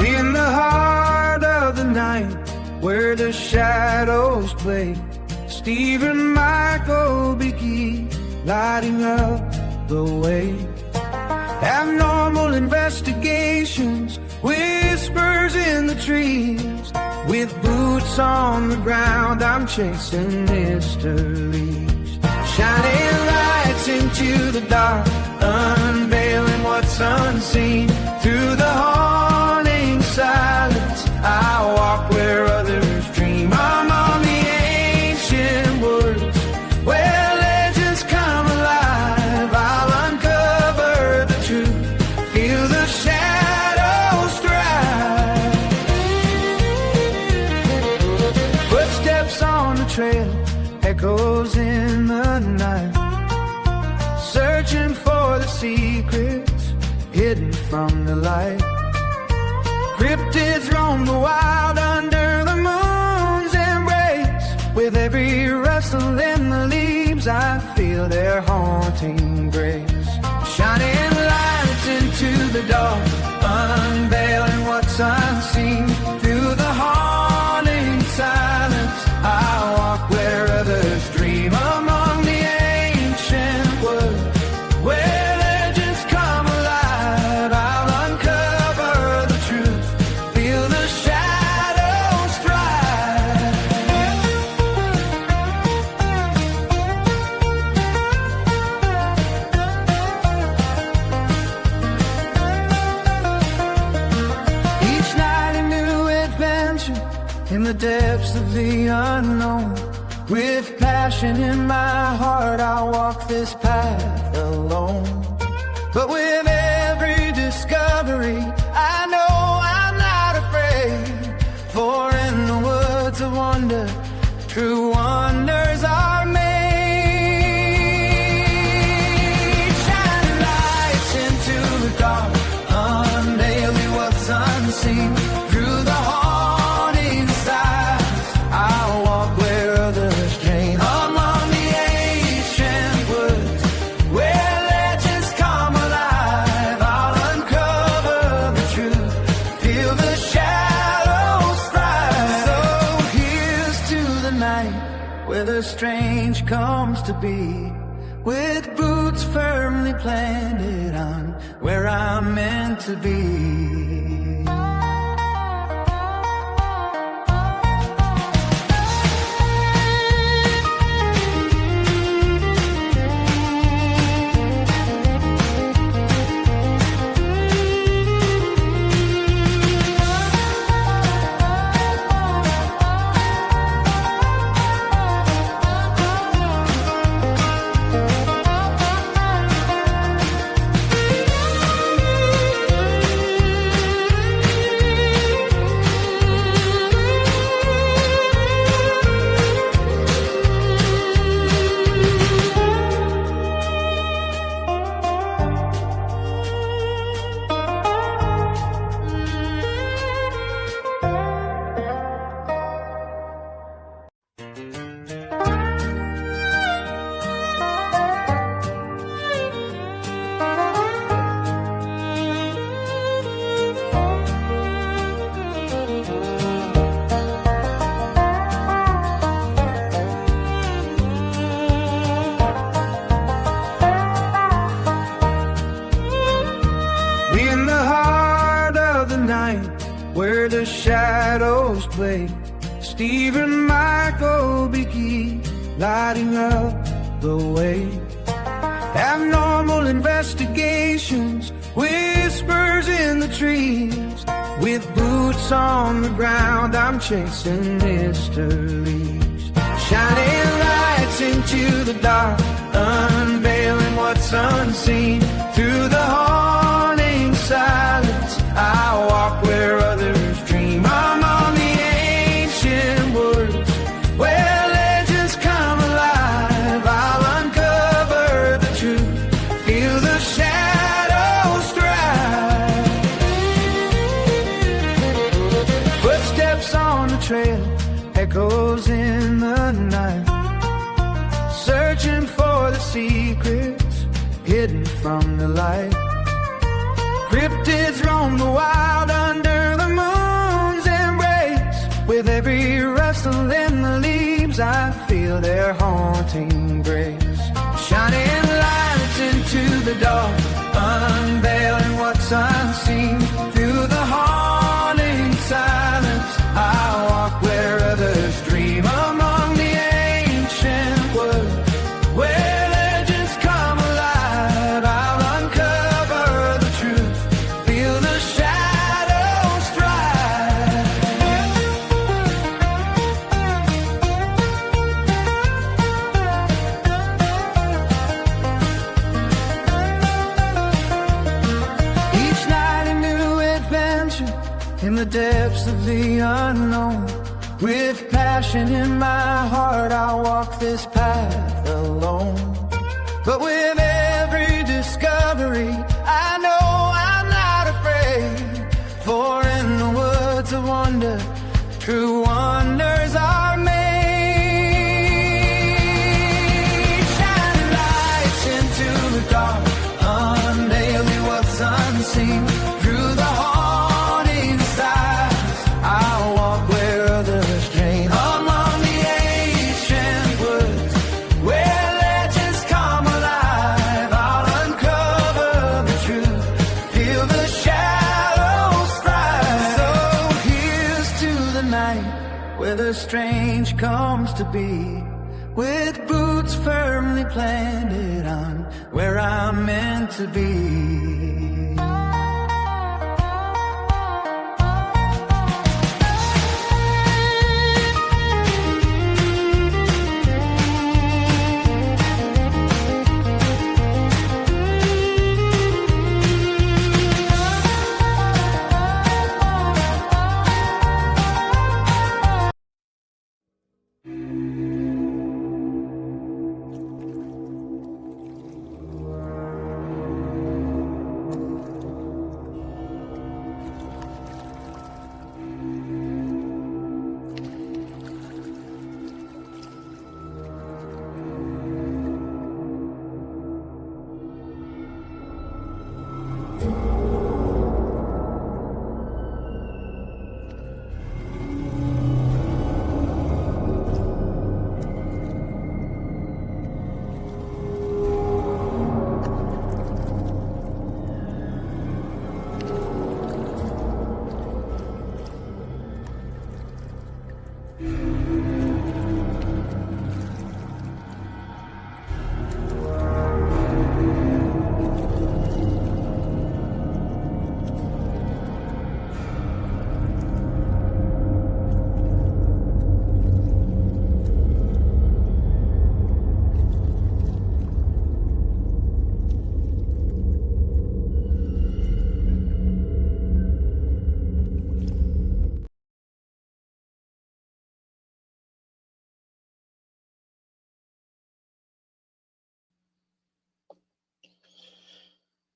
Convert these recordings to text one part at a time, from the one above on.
In the heart of the night, where the shadows play, Stephen Michael Bickey lighting up the way. Abnormal investigations, whispers in the trees, with boots on the ground, I'm chasing mysteries. Shining lights into the dark, unveiling what's unseen. Through the haunting silence, I walk where others dream. I'm on the ancient woods, where legends come alive. I'll uncover the truth, feel the shadows thrive. Footsteps on the trail, echoes in the night, searching for the secrets hidden from the light. Cryptids roam the wild under the moon's embrace. With every rustle in the leaves, I feel their haunting grace. Shining lights into the dark, unveiling what's unseen. Through the haunting silence, I walk where others dream. Among the ancient woods, where legends come alive, I'll uncover the truth, feel the shadows thrive. Each night a new adventure in the depths of the unknown. With passion in my heart, I'll walk this path alone. But with every discovery, I know I'm not afraid. For in the woods of wonder, true wonders are made. Shining lights into the dark, unveiling what's unseen. Through the haunting silence, I'll walk where others dream. Among the ancient woods, where legends come alive, I'll uncover the truth, feel the shadows thrive. So here's to the night, where the strange comes to be, with boots firmly planted on where I'm meant to be. In the heart of the night, where the shadows play, Stephen Michael Bickey lighting up the way. Abnormal investigations, whispers in the trees, with boots on the ground, I'm chasing mysteries. Shining lights into the dark, unveiling what's unseen. Through the haunting silence, I walk where others dream. I'm on the ancient woods, where legends come alive. I hidden from the light. Cryptids roam the wild under the moon's embrace. With every rustle in the leaves, I feel their haunting grace. Shining lights into the dark, unveiling what's unseen. Through the haunting silence, I walk where others dream. Among the ancient woods, where legends come alive, I'll uncover the truth, feel the shadows thrive. Each night a new adventure in the depths of the unknown. With passion in my heart, I'll walk this path alone. But with every discovery, I know I'm not afraid. For in the woods of wonder, true wonders are made. Shining lights into the dark, unnailing what's unseen. Through the haunting silence, I'll walk where others dream. Among the ancient woods, where legends come alive, I'll uncover the truth, feel the shadows thrive. So here's to the night where the strange comes to be. With boots firmly planted on where I'm meant to be.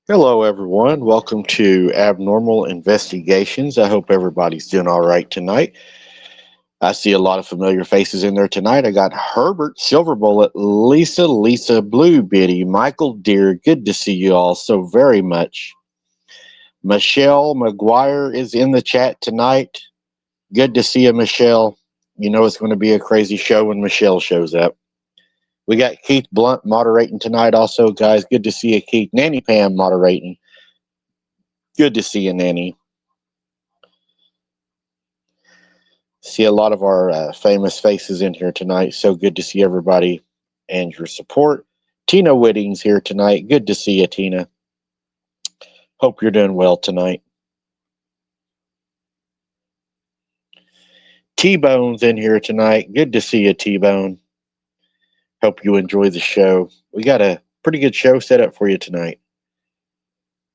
Hello, everyone. Welcome to Abnormal Investigations. I hope everybody's doing all right tonight. I see a lot of familiar faces in there tonight. I got Herbert, Silver Bullet, Lisa, Blue Biddy, Michael Deer. Good to see you all so very much. Michelle McGuire is in the chat tonight. Good to see you, Michelle. You know it's going to be a crazy show when Michelle shows up. We got Keith Blunt moderating tonight also, guys. Good to see you, Keith. Nanny Pam moderating. Good to see you, Nanny. See a lot of our famous faces in here tonight. So good to see everybody and your support. Tina Whitting's here tonight. Good to see you, Tina. Hope you're doing well tonight. T-Bone's in here tonight. Good to see you, T-Bone. Hope you enjoy the show. We got a pretty good show set up for you tonight.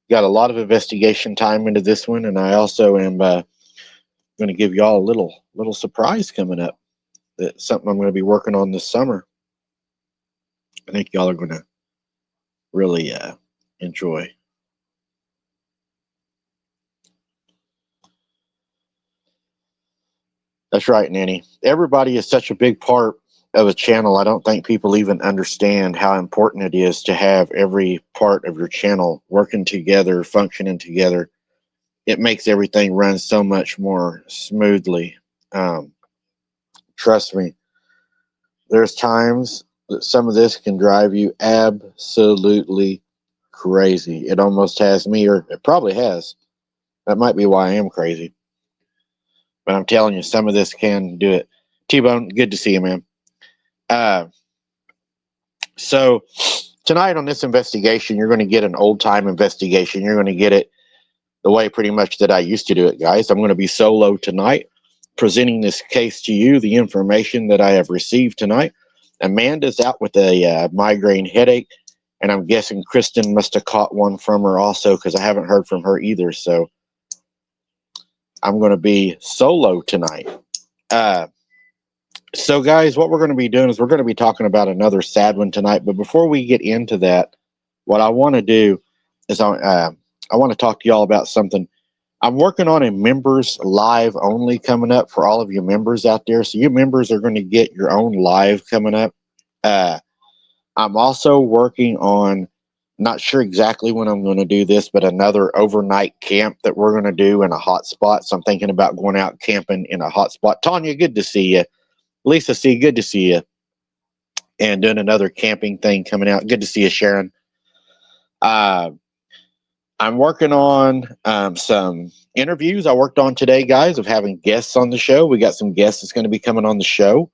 Got a lot of investigation time into this one, and I also am going to give y'all a little surprise coming up. That's something I'm going to be working on this summer. I think y'all are going to really enjoy. That's right, Nanny. Everybody is such a big part of a channel, I don't think people even understand how important it is to have every part of your channel working together, functioning together. It makes everything run so much more smoothly. Um, Trust me, there's times that some of this can drive you absolutely crazy. It almost has me, or it probably has. That might be why I am crazy. But I'm telling you, some of this can do it. T-Bone, good to see you, man. Uh, so tonight on this investigation, you're going to get an old-time investigation. You're going to get it the way pretty much that I used to do it, guys. I'm going to be solo tonight, presenting this case to you, the information that I have received tonight. Amanda's out with a migraine headache, and I'm guessing Kristen must have caught one from her also, because I haven't heard from her either. So I'm going to be solo tonight. So, guys, what we're going to be doing is we're going to be talking about another sad one tonight. But before we get into that, what I want to do is I want to talk to y'all about something. I'm working on a members live only coming up for all of you members out there. So you members are going to get your own live coming up. I'm also working on, not sure exactly when I'm going to do this, but another overnight camp that we're going to do in a hot spot. So I'm thinking about going out camping in a hot spot. Tanya, good to see you. Lisa C, good to see you. And doing another camping thing coming out. Good to see you, Sharon. I'm working on some interviews I worked on today, guys, of having guests on the show. We got some guests that's going to be coming on the show.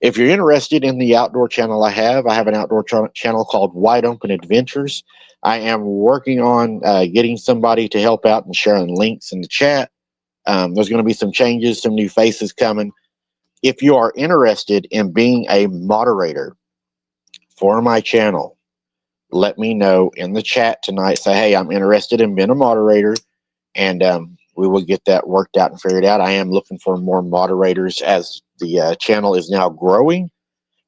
If you're interested in the outdoor channel I have an outdoor channel called Wide Open Adventures. I am working on getting somebody to help out and sharing links in the chat. There's going to be some changes, some new faces coming. If you are interested in being a moderator for my channel, let me know in the chat tonight. Say, hey, I'm interested in being a moderator, and we will get that worked out and figured out. I am looking for more moderators as the channel is now growing.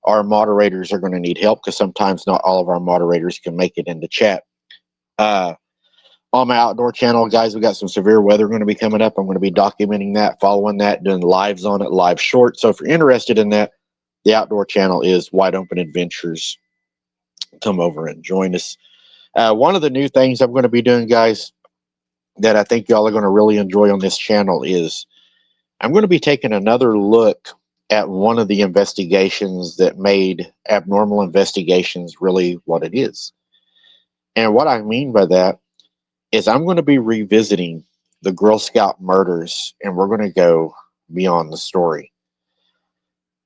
Our moderators are going to need help because sometimes not all of our moderators can make it into chat. On my outdoor channel, guys, we got some severe weather going to be coming up. I'm going to be documenting that, following that, doing lives on it, live short. So if you're interested in that, the outdoor channel is Wide Open Adventures. Come over and join us. One of the new things I'm going to be doing, guys, that I think y'all are going to really enjoy on this channel is I'm going to be taking another look at one of the investigations that made Abnormal Investigations really what it is. And what I mean by that is I'm going to be revisiting the Girl Scout murders, and we're going to go beyond the story.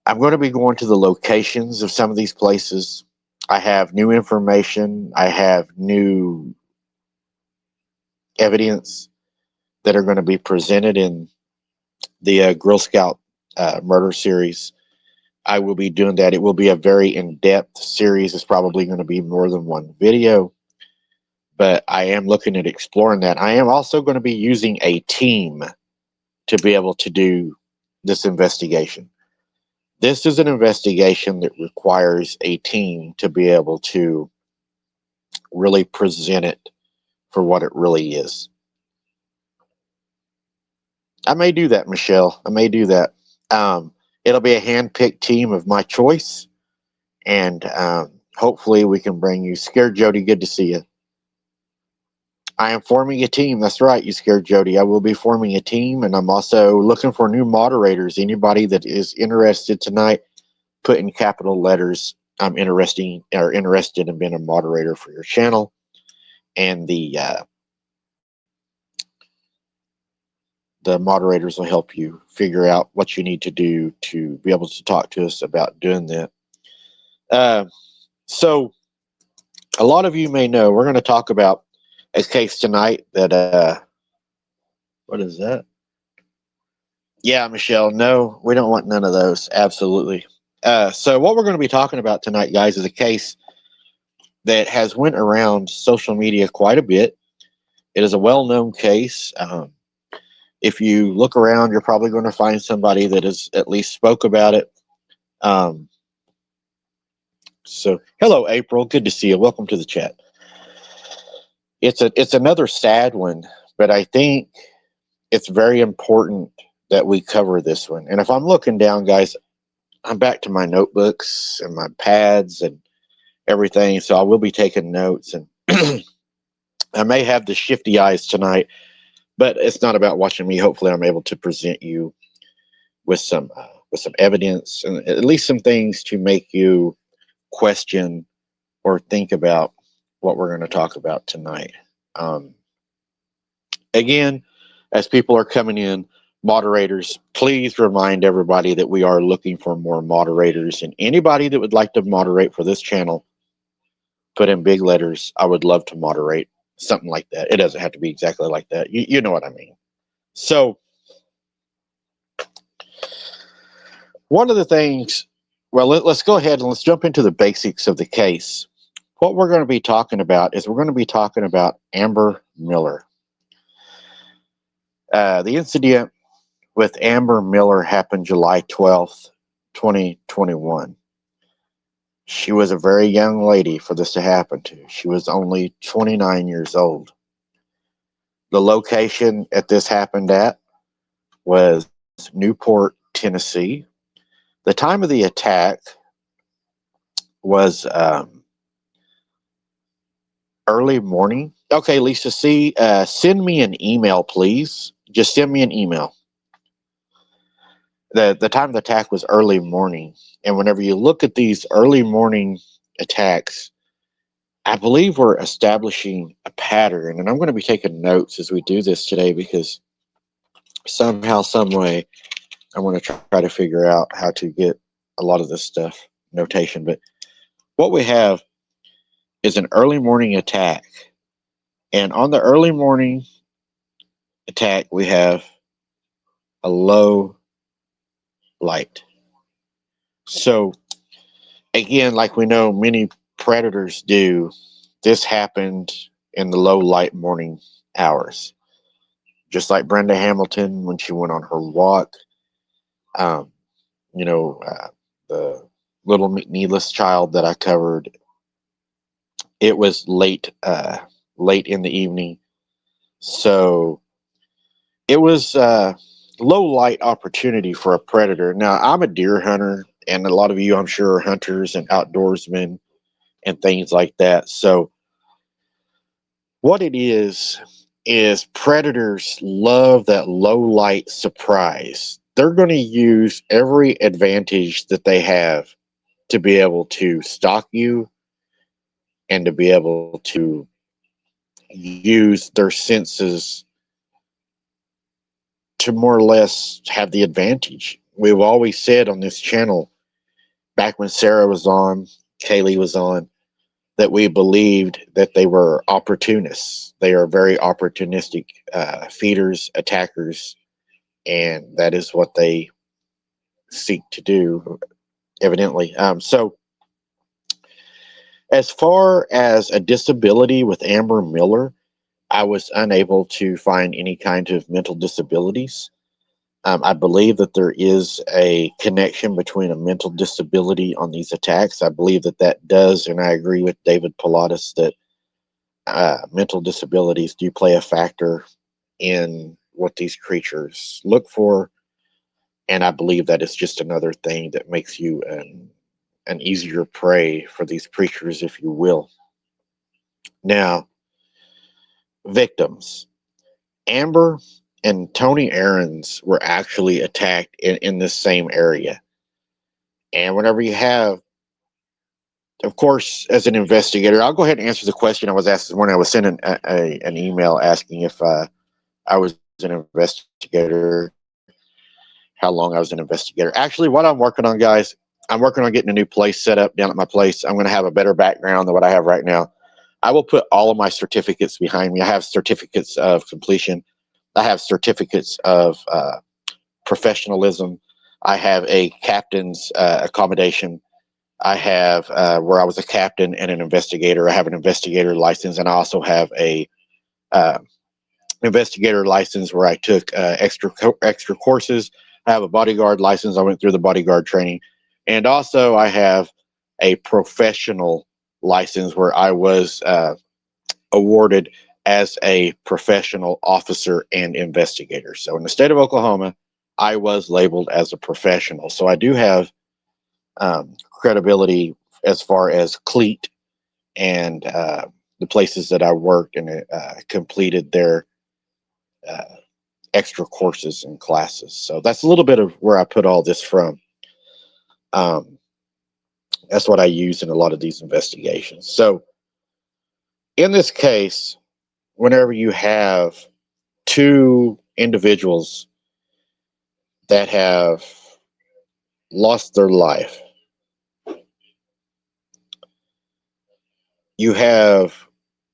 I'm going to be going to the locations of some of these places. I have new information. I have new evidence that are going to be presented in the Girl Scout murder series. I will be doing that. It will be a very in-depth series. It's probably going to be more than one video. But I am looking at exploring that. I am also going to be using a team to be able to do this investigation. This is an investigation that requires a team to be able to really present it for what it really is. I may do that, Michelle. I may do that. It'll be a hand-picked team of my choice. And hopefully we can bring you. Scared Jody, good to see you. I am forming a team. That's right, you Scared Jody. I will be forming a team, and I'm also looking for new moderators. Anybody that is interested tonight, put in capital letters, I'm interested in being a moderator for your channel. And the moderators will help you figure out what you need to do to be able to talk to us about doing that. So a lot of you may know we're going to talk about a case tonight that what is that? Yeah, Michelle, no, we don't want none of those. Absolutely. So what we're going to be talking about tonight, guys, is a case that has went around social media quite a bit. It is a well-known case. If you look around, you're probably going to find somebody that has at least spoke about it. So hello, April. Good to see you. Welcome to the chat. It's another sad one, but I think it's very important that we cover this one. And if I'm looking down, guys, I'm back to my notebooks and my pads and everything, so I will be taking notes. And I may have the shifty eyes tonight, but it's not about watching me. Hopefully, I'm able to present you with some evidence and at least some things to make you question or think about what we're going to talk about tonight. Um, Again, as people are coming in, moderators, please remind everybody that we are looking for more moderators. And anybody that would like to moderate for this channel, put in big letters, I would love to moderate, something like that. It doesn't have to be exactly like that. You know what I mean. So, one of the things, well, let's go ahead and let's jump into the basics of the case. What we're going to be talking about is we're going to be talking about Amber Miller. The incident with Amber Miller happened July 12th, 2021. She was a very young lady for this to happen to. She was only 29 years old. The location at this happened at was Newport, Tennessee. The time of the attack was early morning. Okay, Lisa C., send me an email, please. Just send me an email. The time of the attack was early morning. And whenever you look at these early morning attacks, I believe we're establishing a pattern. And I'm going to be taking notes as we do this today because somehow, some way, I want to try to figure out how to get a lot of this stuff, notation. But what we have is an early morning attack. And on the early morning attack, we have a low light. So, again, like we know many predators do, this happened in the low light morning hours. Just like Brenda Hamilton when she went on her walk. The little needless child that I covered, it was late in the evening. So it was low light opportunity for a predator. Now, I'm a deer hunter, and a lot of you, I'm sure, are hunters and outdoorsmen and things like that. So what it is predators love that low light surprise. They're going to use every advantage that they have to be able to stalk you and to be able to use their senses to more or less have the advantage. We've always said on this channel, back when Sarah was on, Kaylee was on, that we believed that they were opportunists. They are very opportunistic feeders, attackers, and that is what they seek to do, evidently. So, as far as a disability with Amber Miller, I was unable to find any kind of mental disabilities. I believe that there is a connection between a mental disability on these attacks. I believe that does, and I agree with David Pilatus that mental disabilities do play a factor in what these creatures look for. And I believe that it's just another thing that makes you an easier prey for these creatures, if you will. Now, victims. Amber and Tony Aarons were actually attacked in this same area. And whenever you have, of course, as an investigator, I'll go ahead and answer the question I was asked when I was sending an email asking if I was an investigator, how long I was an investigator. Actually, what I'm working on, guys, I'm working on getting a new place set up down at my place. I'm going to have a better background than what I have right now. I will put all of my certificates behind me. I have certificates of completion. I have certificates of professionalism. I have a captain's accommodation. I have where I was a captain and an investigator. I have an investigator license, and I also have a investigator license where I took extra courses. I have a bodyguard license. I went through the bodyguard training, and also I have a professional license where I was awarded as a professional officer and investigator. So in the state of Oklahoma, I was labeled as a professional. So I do have credibility as far as CLEAT and the places that I worked and completed their extra courses and classes. So that's a little bit of where I put all this from. That's what I use in a lot of these investigations. So in this case, whenever you have two individuals that have lost their life, you have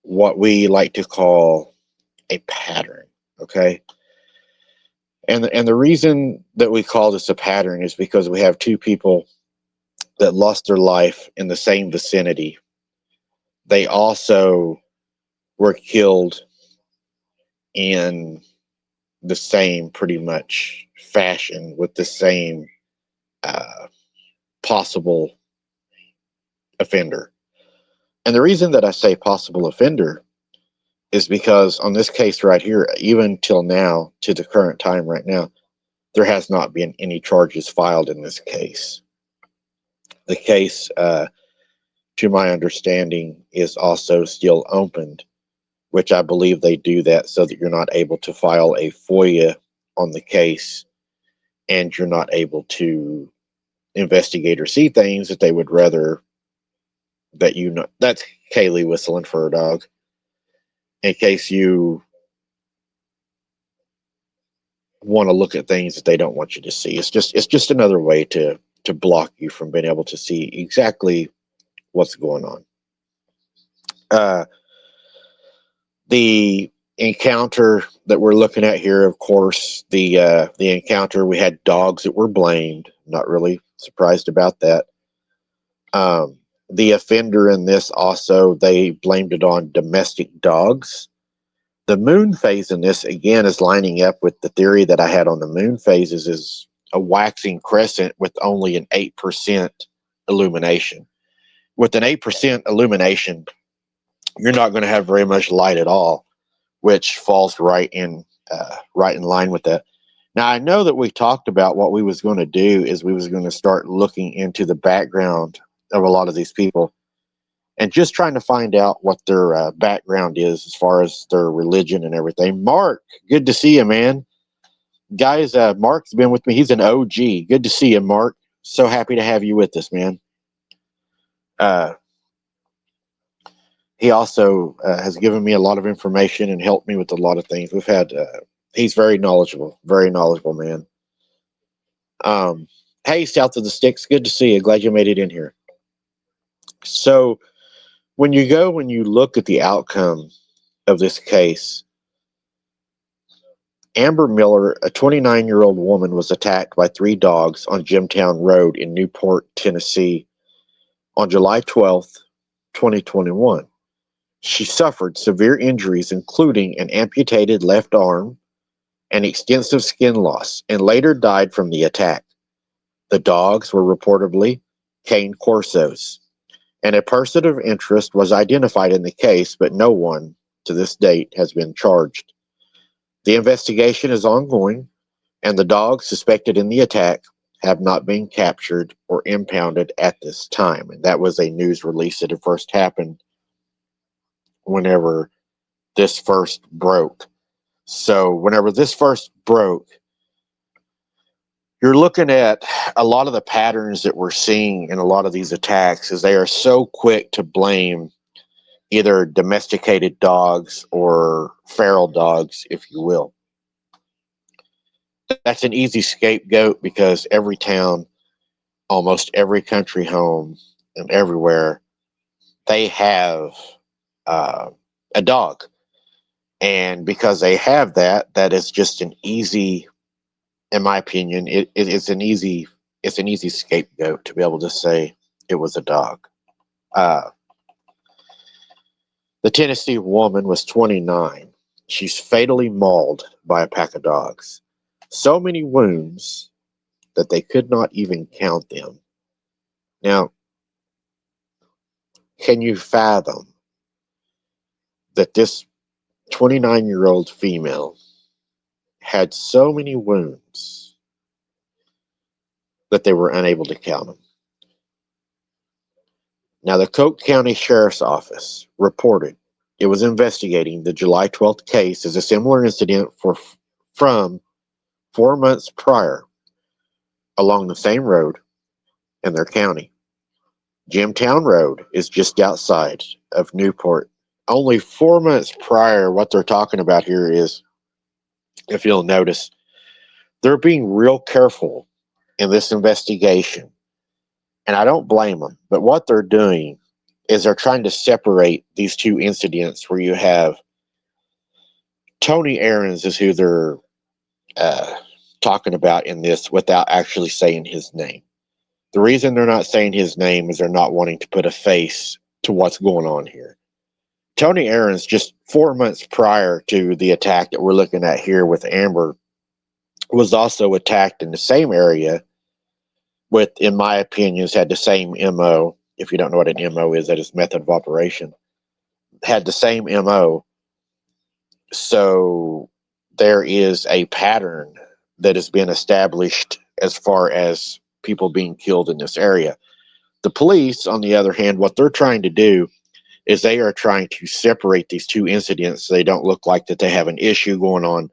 what we like to call a pattern, okay? And the reason that we call this a pattern is because we have two people that lost their life in the same vicinity. They also were killed in the same pretty much fashion with the same possible offender. And the reason that I say possible offender is because on this case right here, even till now, to the current time right now, there has not been any charges filed in this case. The case, to my understanding, is also still opened, which I believe they do that so that you're not able to file a FOIA on the case and you're not able to investigate or see things that they would rather that you know. That's Kaylee whistling for her dog. In case you want to look at things that they don't want you to see. It's just another way to block you from being able to see exactly what's going on. The encounter that we're looking at here, of course, the encounter, we had dogs that were blamed. Not really surprised about that. The offender in this also, they blamed it on domestic dogs. The moon phase in this, again, is lining up with the theory that I had on the moon phases, is a waxing crescent with only an 8% illumination. With an 8% illumination, you're not going to have very much light at all, which falls right in line with that. Now, I know that we talked about what we was going to do is we was going to start looking into the background of a lot of these people and just trying to find out what their background is as far as their religion and everything. Mark, good to see you, man. Guys, Mark's been with me. He's an OG. Good to see you, Mark. So happy to have you with us, man. He also has given me a lot of information and helped me with a lot of things. We've had, he's very knowledgeable man. Hey, South of the Sticks, good to see you. Glad you made it in here. So when you look at the outcome of this case, Amber Miller, a 29-year-old woman, was attacked by 3 dogs on Jimtown Road in Newport, Tennessee on July 12th, 2021. She suffered severe injuries, including an amputated left arm and extensive skin loss, and later died from the attack. The dogs were reportedly cane corsos, and a person of interest was identified in the case, but no one to this date has been charged. The investigation is ongoing, and the dogs suspected in the attack have not been captured or impounded at this time. And that was a news release that had first happened whenever this first broke. So whenever this first broke, you're looking at a lot of the patterns that we're seeing in a lot of these attacks is they are so quick to blame either domesticated dogs or feral dogs, if you will. That's an easy scapegoat because every town, almost every country home, and everywhere, they have a dog. And because they have that, that is just an easy, in my opinion, it's an easy scapegoat to be able to say it was a dog. The Tennessee woman was 29. She's fatally mauled by a pack of dogs. So many wounds that they could not even count them. Now, can you fathom that this 29-year-old female had so many wounds that they were unable to count them? Now, the Coke County Sheriff's Office reported it was investigating the July 12th case as a similar incident from 4 months prior along the same road in their county. Jimtown Road is just outside of Newport. Only 4 months prior, what they're talking about here is, if you'll notice, they're being real careful in this investigation. And I don't blame them. But what they're doing is they're trying to separate these two incidents where you have Tony Aarons is who they're talking about in this without actually saying his name. The reason they're not saying his name is they're not wanting to put a face to what's going on here. Tony Aarons, just 4 months prior to the attack that we're looking at here with Amber, was also attacked in the same area with, in my opinions, had the same MO. If you don't know what an MO is, that is method of operation. Had the same MO. So there is a pattern that has been established as far as people being killed in this area. The police, on the other hand, what they're trying to do is they are trying to separate these two incidents so they don't look like that they have an issue going on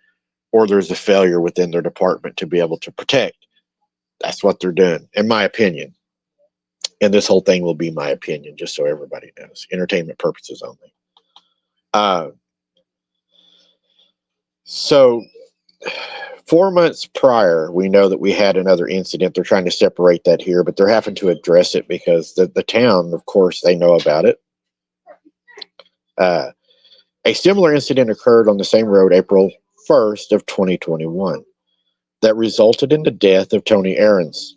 or there's a failure within their department to be able to protect. That's what they're doing, in my opinion. And this whole thing will be my opinion, just so everybody knows. Entertainment purposes only. So 4 months prior, we know that we had another incident. They're trying to separate that here, but they're having to address it because the town, of course, they know about it. A similar incident occurred on the same road April 1st of 2021 that resulted in the death of Tony Aarons.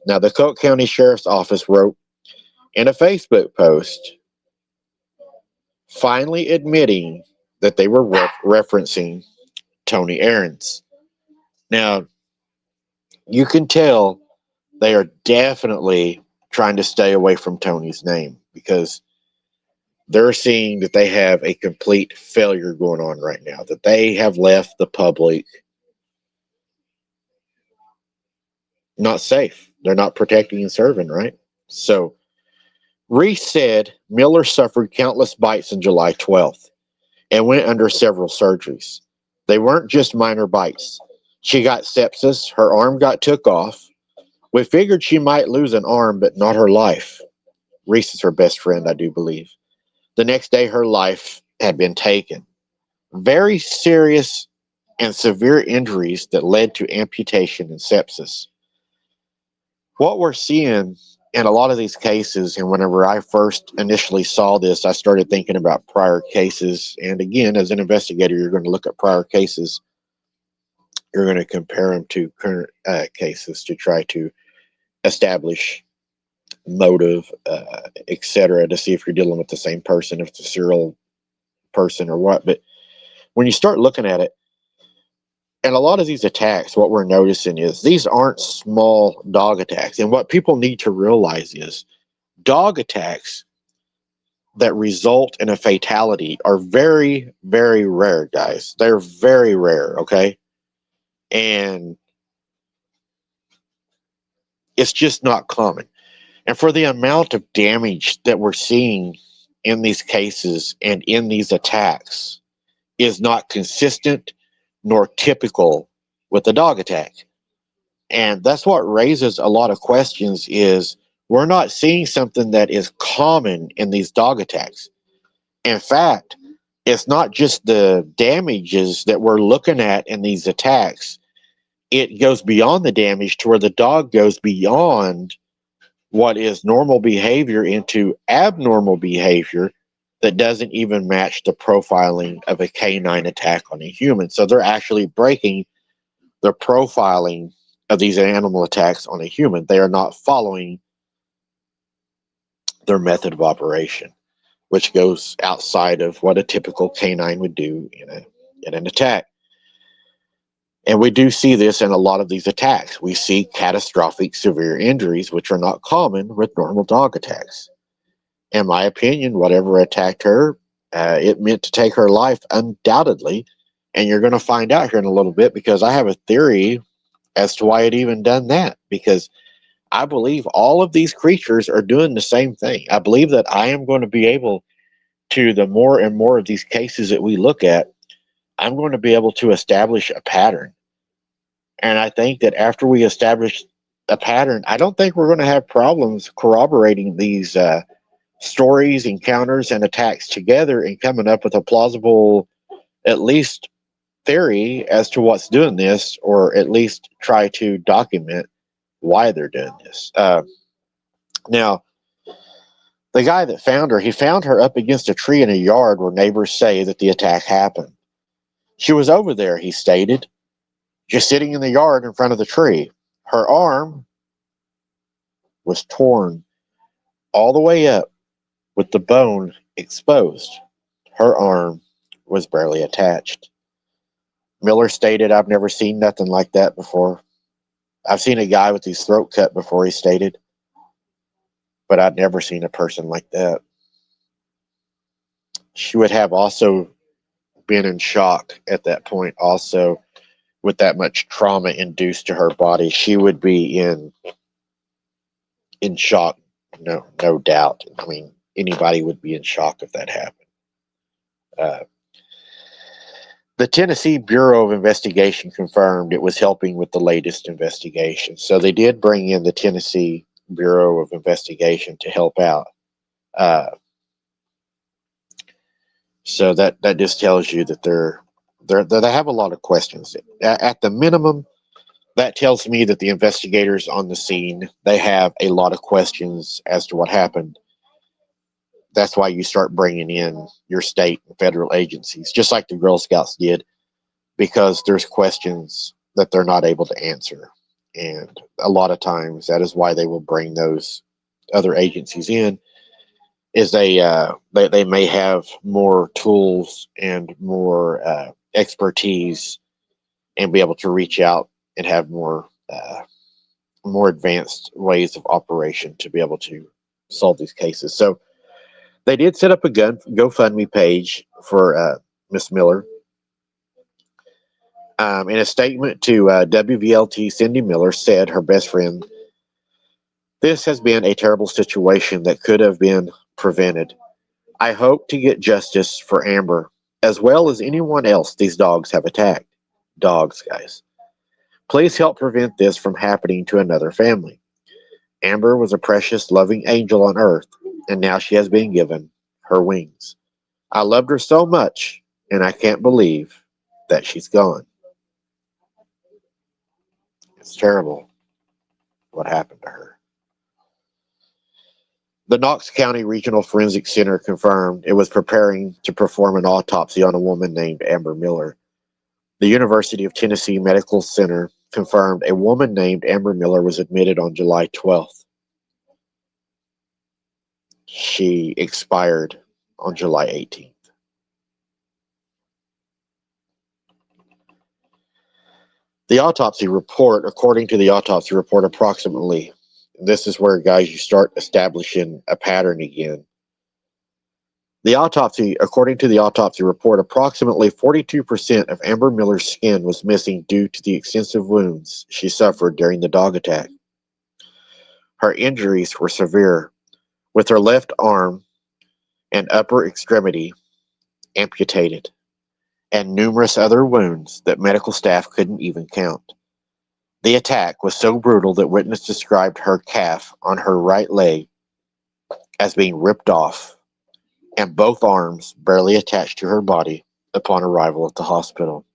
Now, the Coke County Sheriff's Office wrote in a Facebook post, finally admitting that they were referencing Tony Aarons. Now, you can tell they are definitely trying to stay away from Tony's name because they're seeing that they have a complete failure going on right now, that they have left the public not safe. They're not protecting and serving, right? So Reese said Miller suffered countless bites on July 12th and went under several surgeries. They weren't just minor bites. She got sepsis. Her arm got took off. We figured she might lose an arm, but not her life. Reese is her best friend, I do believe. The next day, her life had been taken. Very serious and severe injuries that led to amputation and sepsis. What we're seeing in a lot of these cases, and whenever I first initially saw this, I started thinking about prior cases. And again, as an investigator, you're going to look at prior cases. You're going to compare them to current cases to try to establish motive, etc., to see if you're dealing with the same person, if it's a serial person or what. But when you start looking at it, and a lot of these attacks, what we're noticing is these aren't small dog attacks. And what people need to realize is dog attacks that result in a fatality are very, very rare, guys. They're very rare, okay? And it's just not common. And for the amount of damage that we're seeing in these cases and in these attacks is not consistent nor typical with a dog attack. And that's what raises a lot of questions is we're not seeing something that is common in these dog attacks. In fact, it's not just the damages that we're looking at in these attacks. It goes beyond the damage to where the dog goes beyond what is normal behavior into abnormal behavior that doesn't even match the profiling of a canine attack on a human. So they're actually breaking the profiling of these animal attacks on a human. They are not following their method of operation, which goes outside of what a typical canine would do in an attack. And we do see this in a lot of these attacks. We see catastrophic severe injuries, which are not common with normal dog attacks. In my opinion, whatever attacked her, it meant to take her life undoubtedly. And you're going to find out here in a little bit because I have a theory as to why it even done that. Because I believe all of these creatures are doing the same thing. I believe that I am going to be able to, the more and more of these cases that we look at, I'm going to be able to establish a pattern. And I think that after we establish a pattern, I don't think we're going to have problems corroborating these stories, encounters, and attacks together and coming up with a plausible, at least, theory as to what's doing this, or at least try to document why they're doing this. Now, the guy that found her, he found her up against a tree in a yard where neighbors say that the attack happened. She was over there, he stated, just sitting in the yard in front of the tree. Her arm was torn all the way up with the bone exposed. Her arm was barely attached. Miller stated, I've never seen nothing like that before. I've seen a guy with his throat cut before, he stated, but I'd never seen a person like that. She would have also been in shock at that point, also, with that much trauma induced to her body. She would be in shock, no doubt. I mean, anybody would be in shock if that happened. The Tennessee Bureau of Investigation confirmed it was helping with the latest investigation. So they did bring in the Tennessee Bureau of Investigation to help out. So that just tells you that they have a lot of questions. At the minimum, that tells me that the investigators on the scene, they have a lot of questions as to what happened. That's why you start bringing in your state and federal agencies, just like the Girl Scouts did, because there's questions that they're not able to answer. And a lot of times that is why they will bring those other agencies in, is they may have more tools and more expertise and be able to reach out and have more advanced ways of operation to be able to solve these cases. So they did set up a GoFundMe page for Miss Miller. In a statement to WVLT, Cindy Miller said, her best friend, "This has been a terrible situation that could have been prevented. I hope to get justice for Amber, as well as anyone else these dogs have attacked." Dogs, guys. "Please help prevent this from happening to another family. Amber was a precious, loving angel on earth, and now she has been given her wings. I loved her so much, and I can't believe that she's gone." It's terrible what happened to her. The Knox County Regional Forensic Center confirmed it was preparing to perform an autopsy on a woman named Amber Miller. The University of Tennessee Medical Center confirmed a woman named Amber Miller was admitted on July 12th. She expired on July 18th. The autopsy report, according to the autopsy report, approximately, this is where, guys, you start establishing a pattern again. According to the autopsy report, approximately 42% of Amber Miller's skin was missing due to the extensive wounds she suffered during the dog attack. Her injuries were severe, with her left arm and upper extremity amputated, and numerous other wounds that medical staff couldn't even count. The attack was so brutal that witnesses described her calf on her right leg as being ripped off, and both arms barely attached to her body upon arrival at the hospital.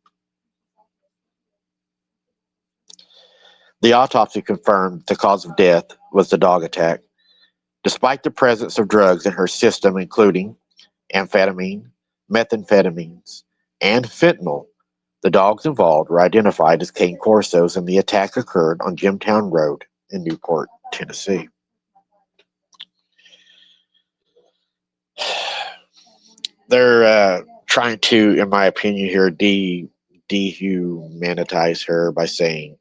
The autopsy confirmed the cause of death was the dog attack. Despite the presence of drugs in her system, including amphetamine, methamphetamines, and fentanyl, the dogs involved were identified as cane corsos, and the attack occurred on Jimtown Road in Newport, Tennessee. They're trying to, in my opinion here, dehumanize her by saying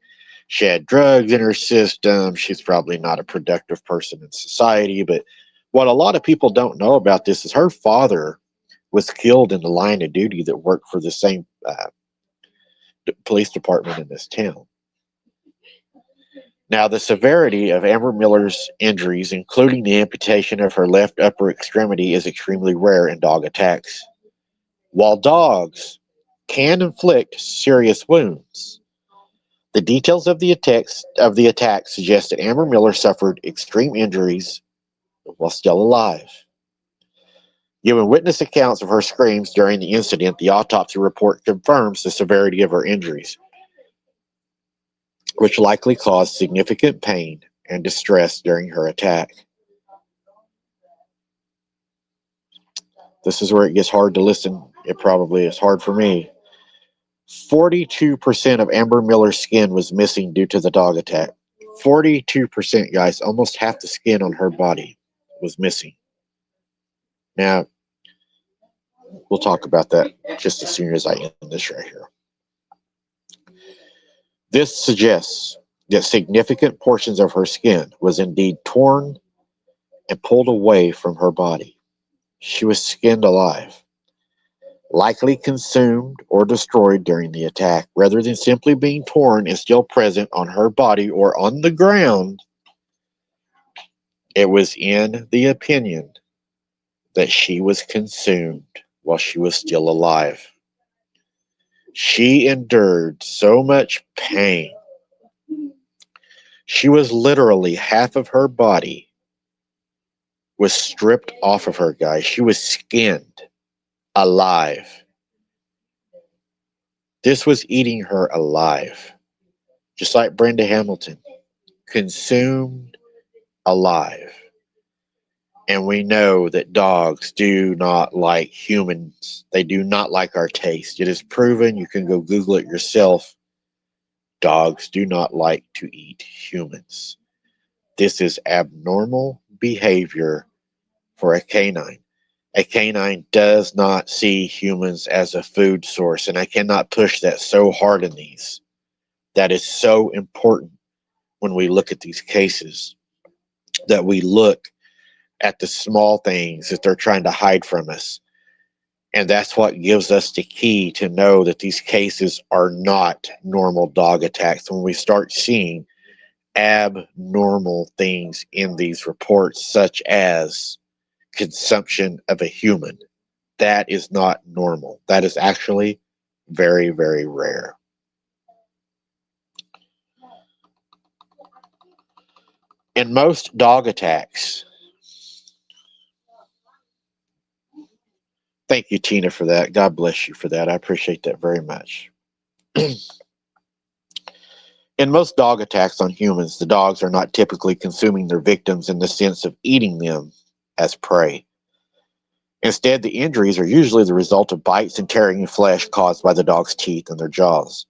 she had drugs in her system. She's probably not a productive person in society. But what a lot of people don't know about this is her father was killed in the line of duty that worked for the same police department in this town. Now, the severity of Amber Miller's injuries, including the amputation of her left upper extremity, is extremely rare in dog attacks. While dogs can inflict serious wounds, the details of the attack suggest that Amber Miller suffered extreme injuries while still alive. Given witness accounts of her screams during the incident, the autopsy report confirms the severity of her injuries, which likely caused significant pain and distress during her attack. This is where it gets hard to listen. It probably is hard for me. 42% of Amber Miller's skin was missing due to the dog attack. 42%, guys. Almost half the skin on her body was missing. Now, we'll talk about that just as soon as I end this right here. This suggests that significant portions of her skin was indeed torn and pulled away from her body. She was skinned alive, likely consumed or destroyed during the attack, rather than simply being torn and still present on her body or on the ground. It was in the opinion that she was consumed while she was still alive. She endured so much pain. She was literally half of her body was stripped off of her, guys. She was skinned alive. This was eating her alive. Just like Brenda Hamilton, consumed alive. And we know that dogs do not like humans. They do not like our taste. It is proven. You can go Google it yourself. Dogs do not like to eat humans. This is abnormal behavior for a canine. A canine does not see humans as a food source, and I cannot push that so hard in these. That is so important when we look at these cases, that we look at the small things that they're trying to hide from us. And that's what gives us the key to know that these cases are not normal dog attacks. When we start seeing abnormal things in these reports, such as consumption of a human, that is not normal. That is actually very, very rare. In most dog attacks, thank you, Tina, for that. God bless you for that. I appreciate that very much. In most dog attacks on humans, the dogs are not typically consuming their victims in the sense of eating them as prey. Instead, the injuries are usually the result of bites and tearing of flesh caused by the dog's teeth and their jaws.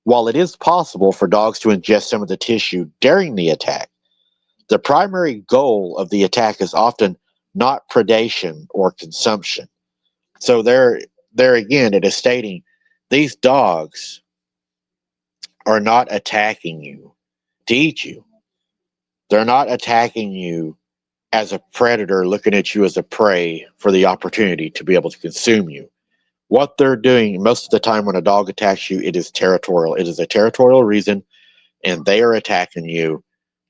While it is possible for dogs to ingest some of the tissue during the attack, the primary goal of the attack is often not predation or consumption. So there again, it is stating these dogs are not attacking you to eat you. They're not attacking you as a predator looking at you as a prey for the opportunity to be able to consume you. What they're doing most of the time when a dog attacks you, it is territorial. It is a territorial reason, and they are attacking you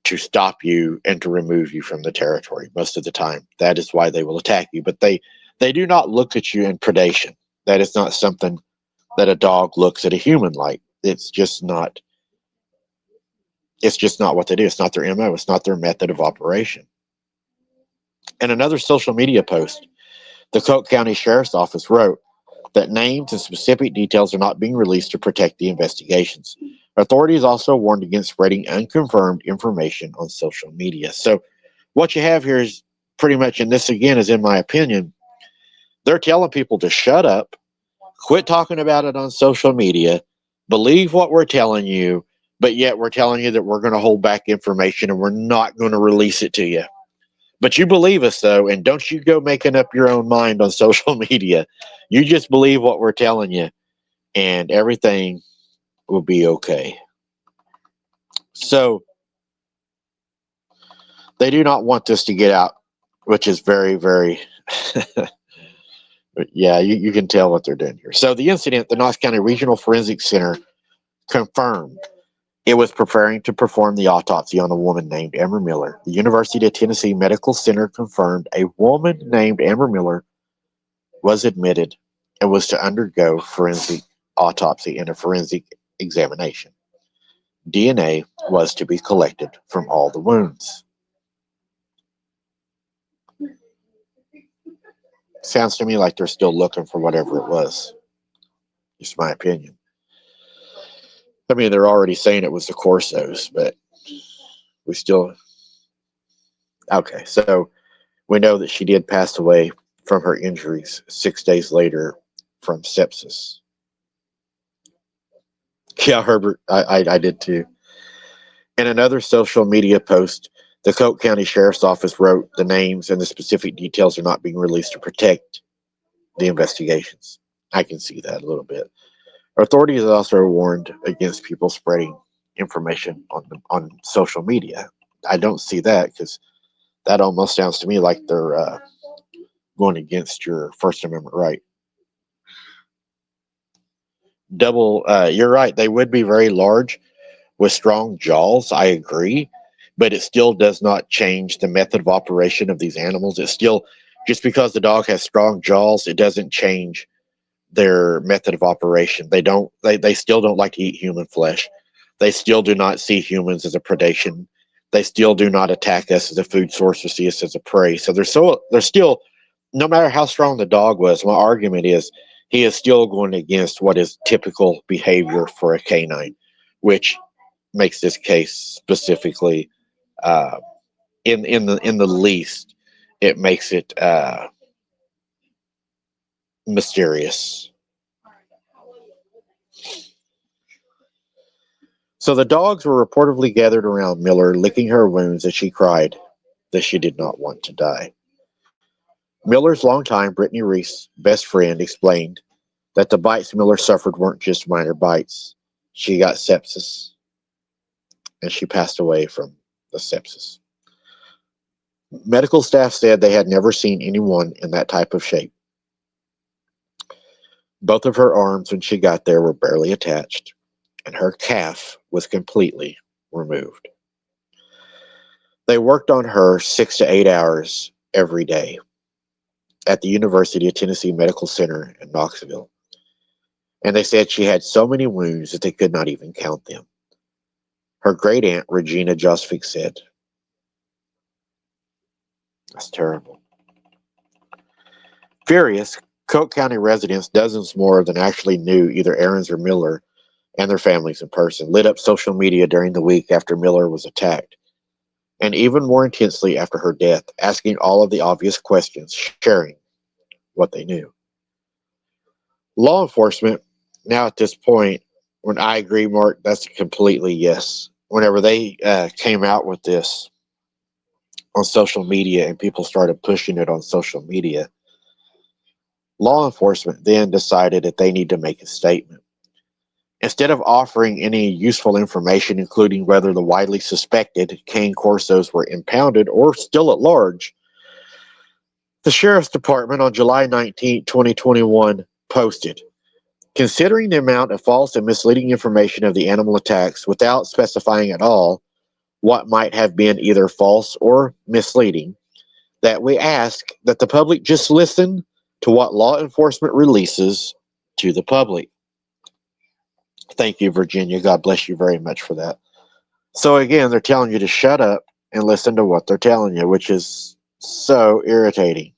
to stop you and to remove you from the territory most of the time. That is why they will attack you. But they do not look at you in predation. That is not something that a dog looks at a human like. It's just not what they do. It's not their MO. It's not their method of operation. In another social media post, the Coke County Sheriff's Office wrote that names and specific details are not being released to protect the investigations. Authorities also warned against spreading unconfirmed information on social media. So what you have here is pretty much, and this again is in my opinion, they're telling people to shut up, quit talking about it on social media, believe what we're telling you, but yet we're telling you that we're going to hold back information and we're not going to release it to you. But you believe us, though, and don't you go making up your own mind on social media. You just believe what we're telling you, and everything will be okay. So they do not want this to get out, which is very, very... yeah, you can tell what they're doing here. So the incident, the Knox County Regional Forensic Center confirmed It was preparing to perform the autopsy on a woman named Amber Miller. The University of Tennessee Medical Center confirmed a woman named Amber Miller was admitted and was to undergo forensic autopsy and a forensic examination. DNA was to be collected from all the wounds. Sounds to me like they're still looking for whatever it was. Just my opinion. I mean, they're already saying it was the Corsos, but we still. Okay, so we know that she did pass away from her injuries 6 days later from sepsis. Yeah, Herbert, I did too. In another social media post, the Coke County Sheriff's Office wrote the names and the specific details are not being released to protect the investigations. I can see that a little bit. Authorities also warned against people spreading information on social media. I don't see that because that almost sounds to me like they're going against your First Amendment right. You're right. They would be very large with strong jaws. I agree, but it still does not change the method of operation of these animals. It's still just because the dog has strong jaws, it doesn't change their method of operation. They still don't like to eat human flesh. They still do not see humans as a predation. They still do not attack us as a food source or see us as a prey. So they're still, no matter how strong the dog was, my argument is he is still going against what is typical behavior for a canine, which makes this case specifically uh, in the least, it makes it mysterious. So the dogs were reportedly gathered around Miller, licking her wounds as she cried that she did not want to die. Miller's longtime Brittany Reese best friend explained that the bites Miller suffered weren't just minor bites. She got sepsis, and she passed away from the sepsis. Medical staff said they had never seen anyone in that type of shape. Both of her arms when she got there were barely attached, and her calf was completely removed. They worked on her 6 to 8 hours every day at the University of Tennessee Medical Center in Knoxville. And they said she had so many wounds that they could not even count them. Her great aunt, Regina Josvik, said, "That's terrible." Furious, Coke County residents, dozens more than actually knew either Aarons or Miller, and their families in person, lit up social media during the week after Miller was attacked, and even more intensely after her death, asking all of the obvious questions, sharing what they knew. Law enforcement, now at this point, when I agree, Mark, that's a completely yes. Whenever they came out with this on social media and people started pushing it on social media, law enforcement then decided that they need to make a statement. Instead of offering any useful information, including whether the widely suspected cane corsos were impounded or still at large, the Sheriff's Department on July 19, 2021 posted, "Considering the amount of false and misleading information of the animal attacks without specifying at all what might have been either false or misleading, that we ask that the public just listen to what law enforcement releases to the public." Thank you, Virginia. God bless you very much for that. So again, they're telling you to shut up and listen to what they're telling you, which is so irritating.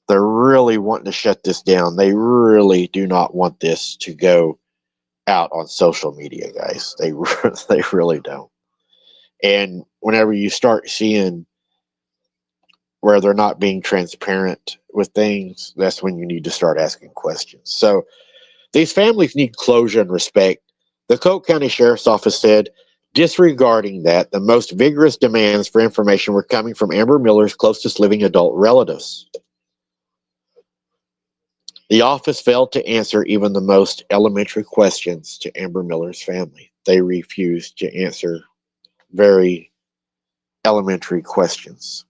They're really wanting to shut this down. They really do not want this to go out on social media, guys. They really don't. And whenever you start seeing where they're not being transparent with things, that's when you need to start asking questions. So these families need closure and respect. The Coke County Sheriff's Office said, disregarding that, the most vigorous demands for information were coming from Amber Miller's closest living adult relatives. The office failed to answer even the most elementary questions to Amber Miller's family. They refused to answer very elementary questions.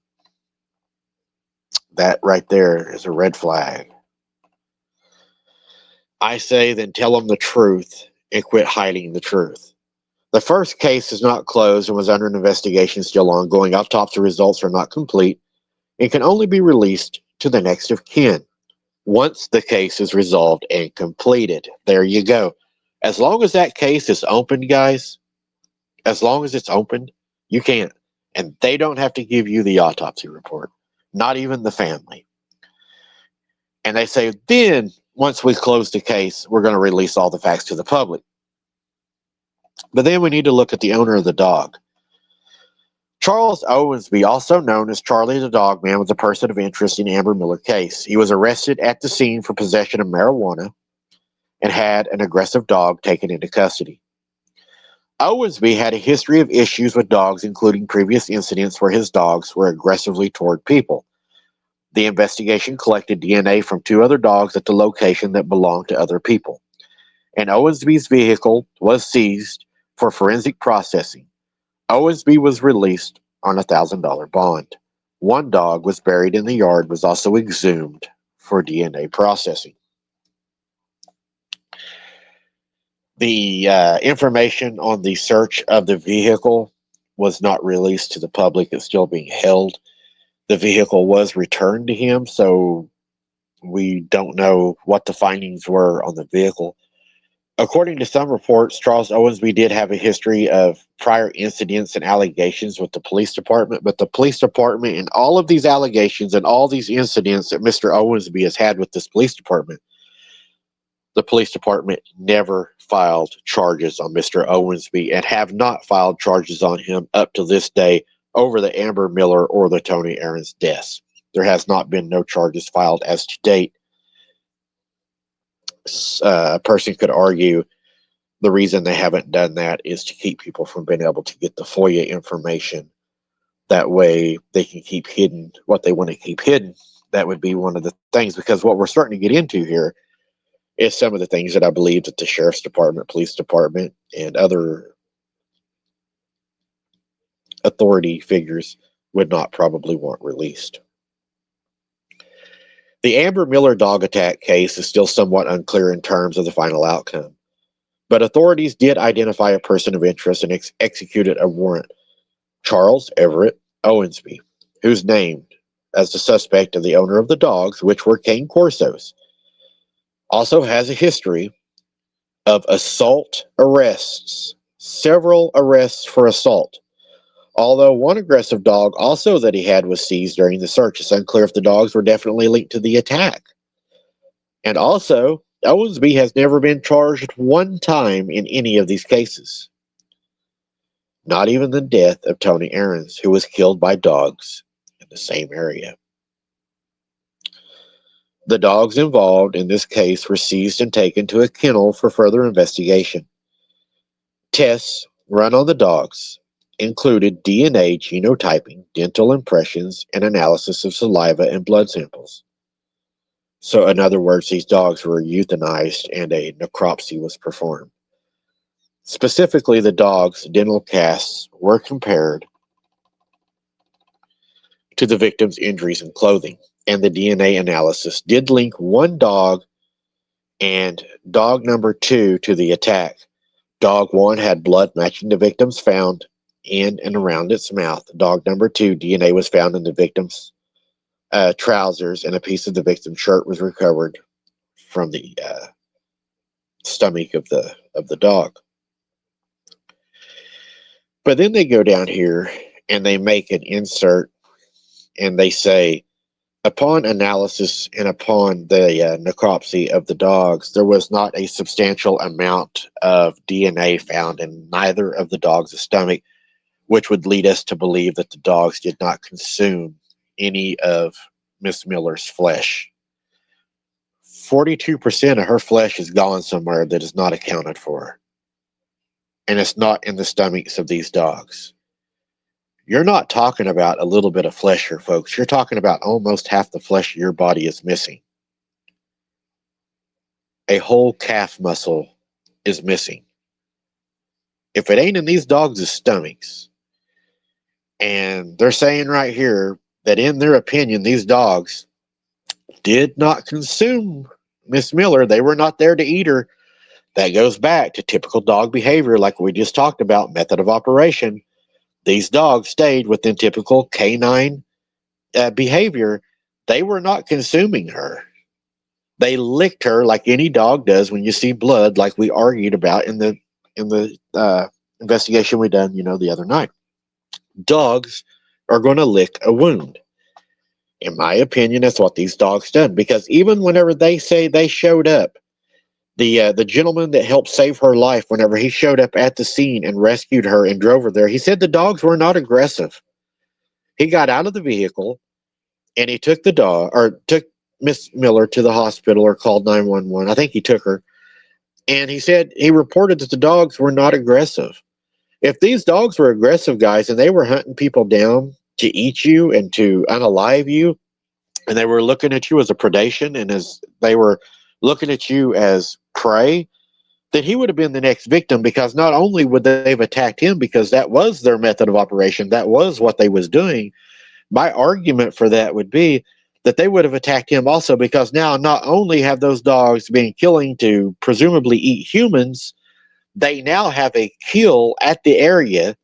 That right there is a red flag. I say then tell them the truth and quit hiding the truth. The first case is not closed and was under an investigation still ongoing. Autopsy results are not complete and can only be released to the next of kin once the case is resolved and completed. There you go. As long as that case is open, guys, as long as it's open, you can't. And they don't have to give you the autopsy report, not even the family. And they say, then, once we close the case, we're going to release all the facts to the public. But then we need to look at the owner of the dog. Charles Owensby, also known as Charlie the Dog Man, was a person of interest in Amber Miller case. He was arrested at the scene for possession of marijuana and had an aggressive dog taken into custody. Owensby had a history of issues with dogs, including previous incidents where his dogs were aggressively toward people. The investigation collected DNA from 2 other dogs at the location that belonged to other people. And Owensby's vehicle was seized for forensic processing. Owensby was released on a $1,000 bond. 1 dog was buried in the yard, was also exhumed for DNA processing. The information on the search of the vehicle was not released to the public. It's still being held. The vehicle was returned to him, so we don't know what the findings were on the vehicle. According to some reports, Charles Owensby did have a history of prior incidents and allegations with the police department, but the police department and all of these allegations and all these incidents that Mr. Owensby has had with this police department, the police department never filed charges on Mr. Owensby and have not filed charges on him up to this day over the Amber Miller or the Tony Aarons deaths. There has not been no charges filed as to date. A person could argue the reason they haven't done that is to keep people from being able to get the FOIA information. That way they can keep hidden what they want to keep hidden. That would be one of the things, because what we're starting to get into here is some of the things that I believe that the sheriff's department, police department, and other authority figures would not probably want released. The Amber Miller dog attack case is still somewhat unclear in terms of the final outcome, but authorities did identify a person of interest and executed a warrant, Charles Everett Owensby, who's named as the suspect of the owner of the dogs, which were Cane Corsos. Also has a history of assault arrests, several arrests for assault. Although 1 aggressive dog also that he had was seized during the search. It's unclear if the dogs were definitely linked to the attack. And also, Owensby has never been charged 1 time in any of these cases. Not even the death of Tony Aarons, who was killed by dogs in the same area. The dogs involved in this case were seized and taken to a kennel for further investigation. Tests run on the dogs included DNA genotyping, dental impressions, and analysis of saliva and blood samples. So, in other words, these dogs were euthanized and a necropsy was performed. Specifically, the dogs' dental casts were compared to the victim's injuries and clothing, and the DNA analysis did link 1 dog and dog number 2 to the attack. Dog 1 had blood matching the victim's found in and around its mouth. Dog number 2, DNA was found in the victim's trousers, and a piece of the victim's shirt was recovered from the stomach of the dog. But then they go down here and they make an insert and they say, upon analysis and upon the necropsy of the dogs, there was not a substantial amount of DNA found in neither of the dogs' stomach, which would lead us to believe that the dogs did not consume any of Miss Miller's flesh. 42% of her flesh is gone somewhere that is not accounted for. And it's not in the stomachs of these dogs. You're not talking about a little bit of flesh here, folks. You're talking about almost half the flesh of your body is missing. A whole calf muscle is missing. If it ain't in these dogs' stomachs, and they're saying right here that in their opinion, these dogs did not consume Miss Miller. They were not there to eat her. That goes back to typical dog behavior, like we just talked about, method of operation. These dogs stayed within typical canine behavior. They were not consuming her. They licked her like any dog does when you see blood, like we argued about in the investigation we done, the other night. Dogs are going to lick a wound. In my opinion, that's what these dogs done. Because even whenever they say they showed up, the gentleman that helped save her life, whenever he showed up at the scene and rescued her and drove her there, he said the dogs were not aggressive. He got out of the vehicle and he took the dog, or took Miss Miller to the hospital, or called 911. I think he took her. And he said he reported that the dogs were not aggressive. If these dogs were aggressive, guys, and they were hunting people down to eat you and to unalive you, and they were looking at you as a predation, and as they were looking at you as prey, then he would have been the next victim, because not only would they have attacked him because that was their method of operation, that was what they was doing. My argument for that would be that they would have attacked him also, because now not only have those dogs been killing to presumably eat humans, they now have a kill at the area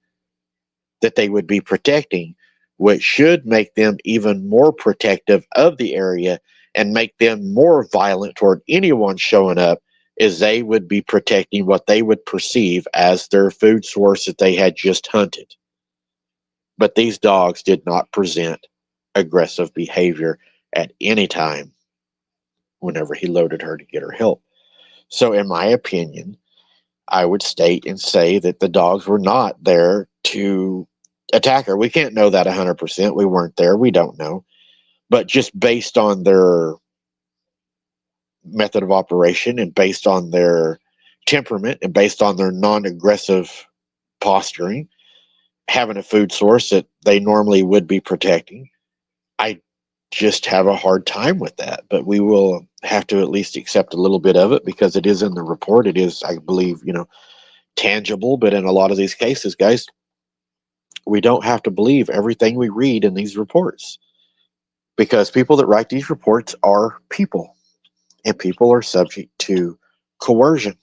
that they would be protecting, which should make them even more protective of the area and make them more violent toward anyone showing up, as they would be protecting what they would perceive as their food source that they had just hunted. But these dogs did not present aggressive behavior at any time whenever he loaded her to get her help. So in my opinion, I would state and say that the dogs were not there to attack her. We can't know that 100%. We weren't there. We don't know. But just based on their method of operation, and based on their temperament, and based on their non-aggressive posturing, having a food source that they normally would be protecting, I just have a hard time with that. But we will have to at least accept a little bit of it, because it is in the report. It is, I believe, tangible. But in a lot of these cases, guys, we don't have to believe everything we read in these reports, because people that write these reports are people, and people are subject to coercion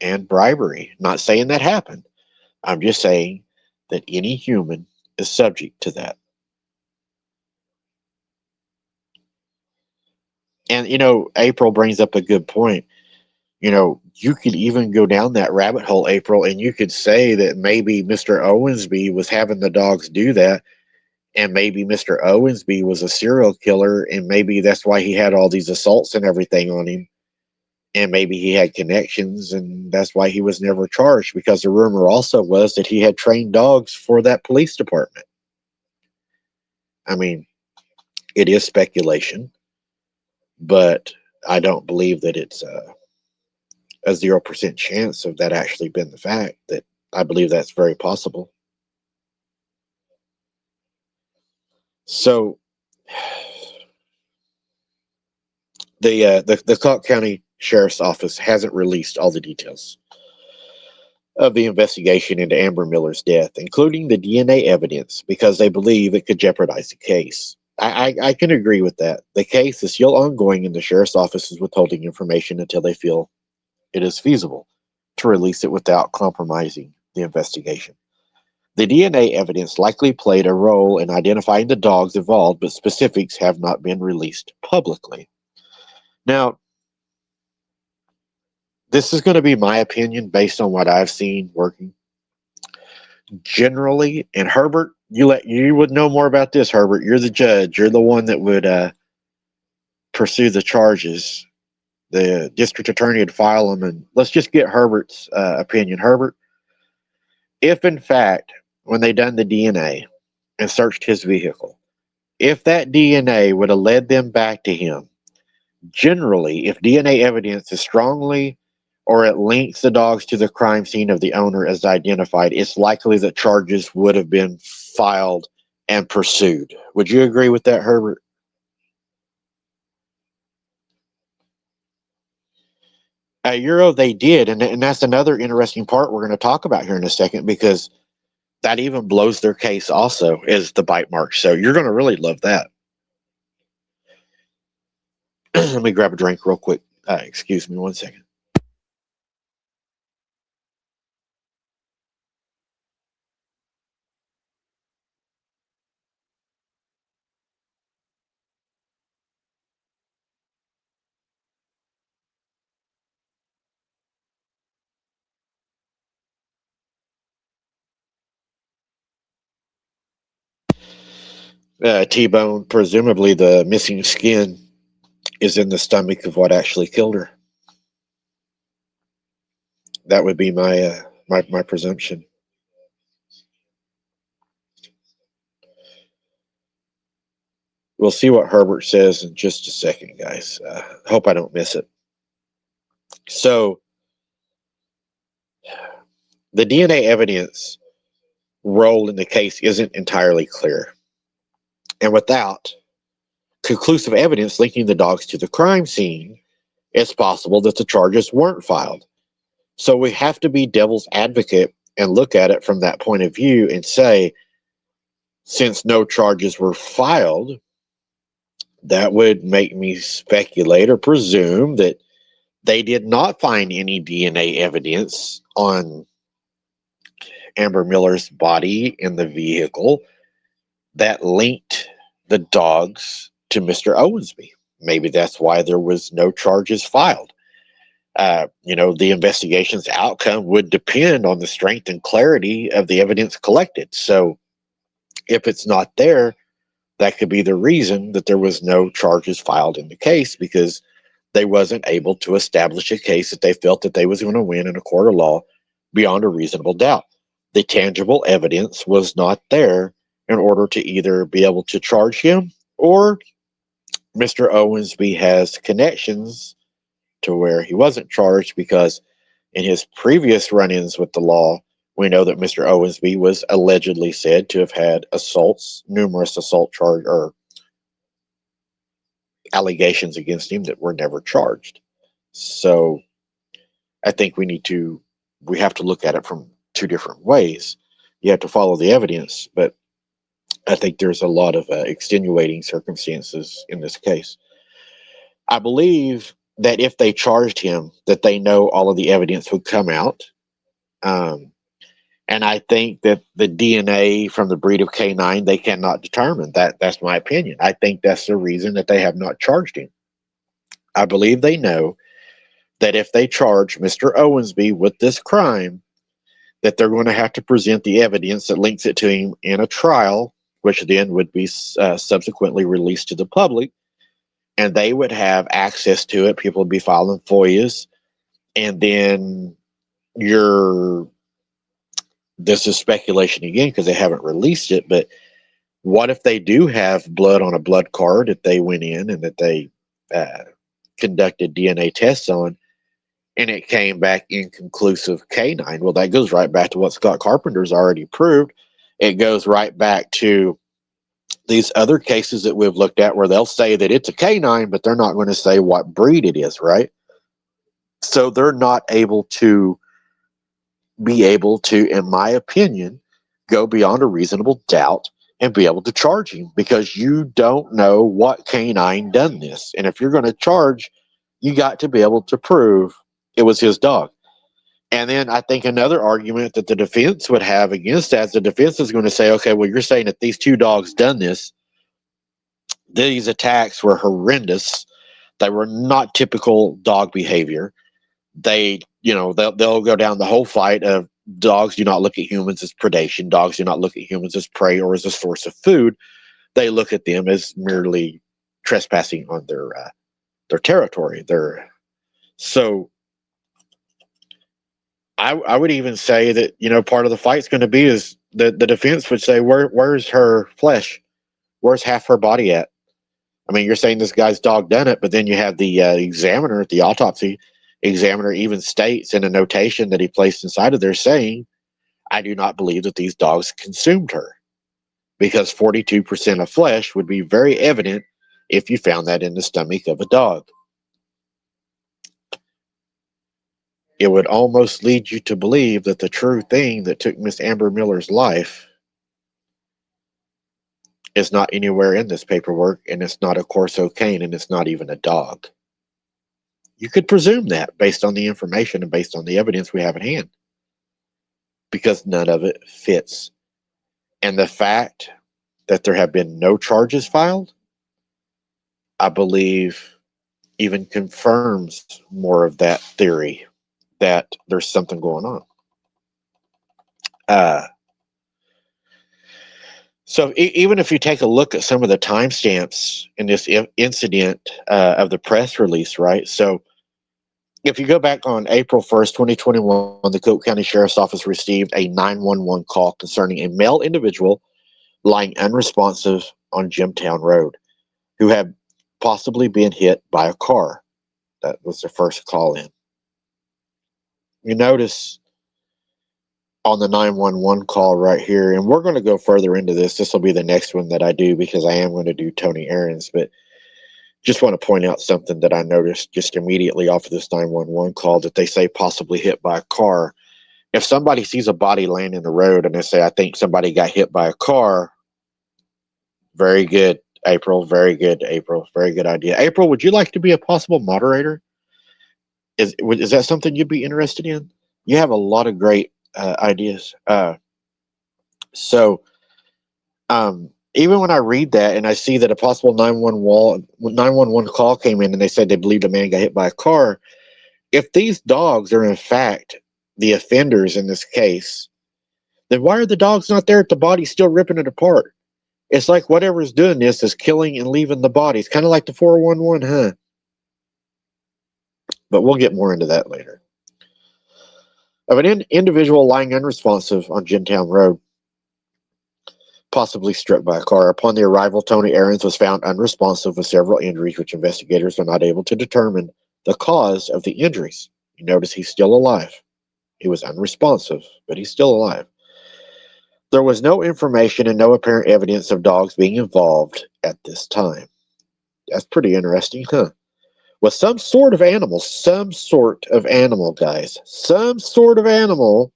and bribery. Not saying that happened. I'm just saying that any human is subject to that. And, April brings up a good point. You could even go down that rabbit hole, April, and you could say that maybe Mr. Owensby was having the dogs do that, and maybe Mr. Owensby was a serial killer, and maybe that's why he had all these assaults and everything on him, and maybe he had connections, and that's why he was never charged, because the rumor also was that he had trained dogs for that police department. I mean, it is speculation, but I don't believe that it's a 0% chance of that actually being the fact. That I believe that's very possible. So the Clark County Sheriff's Office hasn't released all the details of the investigation into Amber Miller's death, including the DNA evidence, because they believe it could jeopardize the case. I can agree with that. The case is still ongoing, and the Sheriff's Office is withholding information until they feel it is feasible to release it without compromising the investigation. The DNA evidence likely played a role in identifying the dogs involved, but specifics have not been released publicly. Now, this is going to be my opinion based on what I've seen working. Generally, and Herbert, you would know more about this, Herbert. You're the judge. You're the one that would pursue the charges. The district attorney would file them, and let's just get Herbert's opinion. Herbert, if in fact, when they done the DNA and searched his vehicle, if that DNA would have led them back to him, generally, if DNA evidence is strongly, or it links the dogs to the crime scene of the owner as identified, it's likely that charges would have been filed and pursued. Would you agree with that, Herbert? Euro, they did, and that's another interesting part we're going to talk about here in a second, because that even blows their case also, is the bite marks. So you're going to really love that. Let me grab a drink real quick. Excuse me 1 second. T-bone, presumably the missing skin is in the stomach of what actually killed her. That would be my presumption. We'll see what Herbert says in just a second, guys. Hope I don't miss it. So, the DNA evidence role in the case isn't entirely clear. And without conclusive evidence linking the dogs to the crime scene, it's possible that the charges weren't filed. So we have to be devil's advocate and look at it from that point of view and say, since no charges were filed, that would make me speculate or presume that they did not find any DNA evidence on Amber Miller's body in the vehicle that linked the dogs to Mr. Owensby. Maybe that's why there was no charges filed. The investigation's outcome would depend on the strength and clarity of the evidence collected. So if it's not there, that could be the reason that there was no charges filed in the case, because they wasn't able to establish a case that they felt that they was going to win in a court of law beyond a reasonable doubt. The tangible evidence was not there in order to either be able to charge him, or Mr. Owensby has connections to where he wasn't charged, because in his previous run-ins with the law, we know that Mr. Owensby was allegedly said to have had numerous assault charge or allegations against him that were never charged. So I think we have to look at it from two different ways. You have to follow the evidence, but I think there's a lot of extenuating circumstances in this case. I believe that if they charged him, that they know all of the evidence would come out. And I think that the DNA from the breed of canine, they cannot determine. That's my opinion. I think that's the reason that they have not charged him. I believe they know that if they charge Mr. Owensby with this crime, that they're going to have to present the evidence that links it to him in a trial, which then would be subsequently released to the public, and they would have access to it. People would be filing FOIAs, and then this is speculation again because they haven't released it, but what if they do have blood on a blood card that they went in and that they conducted DNA tests on, and it came back inconclusive canine? Well, that goes right back to what Scott Carpenter's already proved. It goes right back to these other cases that we've looked at where they'll say that it's a canine, but they're not going to say what breed it is, right? So they're not able to, in my opinion, go beyond a reasonable doubt and be able to charge him, because you don't know what canine done this. And if you're going to charge, you got to be able to prove it was his dog. And then I think another argument that the defense would have against that is the defense is going to say, okay, well, you're saying that these two dogs done this. These attacks were horrendous. They were not typical dog behavior. They'll go down the whole fight of dogs do not look at humans as predation. Dogs do not look at humans as prey or as a source of food. They look at them as merely trespassing on their territory. So I would even say that, part of the fight's going to be is the defense would say, where's her flesh? Where's half her body at? I mean, you're saying this guy's dog done it, but then you have the examiner at the autopsy examiner even states in a notation that he placed inside of there saying, I do not believe that these dogs consumed her, because 42% of flesh would be very evident if you found that in the stomach of a dog. It would almost lead you to believe that the true thing that took Miss Amber Miller's life is not anywhere in this paperwork, and it's not a Corso cane, and it's not even a dog. You could presume that based on the information and based on the evidence we have at hand, because none of it fits. And the fact that there have been no charges filed, I believe, even confirms more of that theory that there's something going on. So even if you take a look at some of the timestamps in this incident of the press release, right? So if you go back on April 1st, 2021, the Cook County Sheriff's Office received a 911 call concerning a male individual lying unresponsive on Jimtown Road who had possibly been hit by a car. That was the first call in. You notice on the 911 call right here, and we're going to go further into this. This will be the next one that I do because I am going to do Tony Aarons, but just want to point out something that I noticed just immediately off of this 911 call that they say possibly hit by a car. If somebody sees a body laying in the road and they say, I think somebody got hit by a car, very good, April. Very good, April. Very good idea. April, would you like to be a possible moderator? Is that something you'd be interested in? You have a lot of great ideas. So even when I read that and I see that a possible 911 call came in and they said they believed a man got hit by a car, if these dogs are in fact the offenders in this case, then why are the dogs not there at the body still ripping it apart? It's like whatever's doing this is killing and leaving the bodies, kind of like the 411, huh? But we'll get more into that later. Of an individual lying unresponsive on Jimtown Road, possibly struck by a car. Upon the arrival, Tony Aarons was found unresponsive with several injuries, which investigators were not able to determine the cause of the injuries. You notice he's still alive. He was unresponsive, but he's still alive. There was no information and no apparent evidence of dogs being involved at this time. That's pretty interesting, huh? With some sort of animal, guys, some sort of animal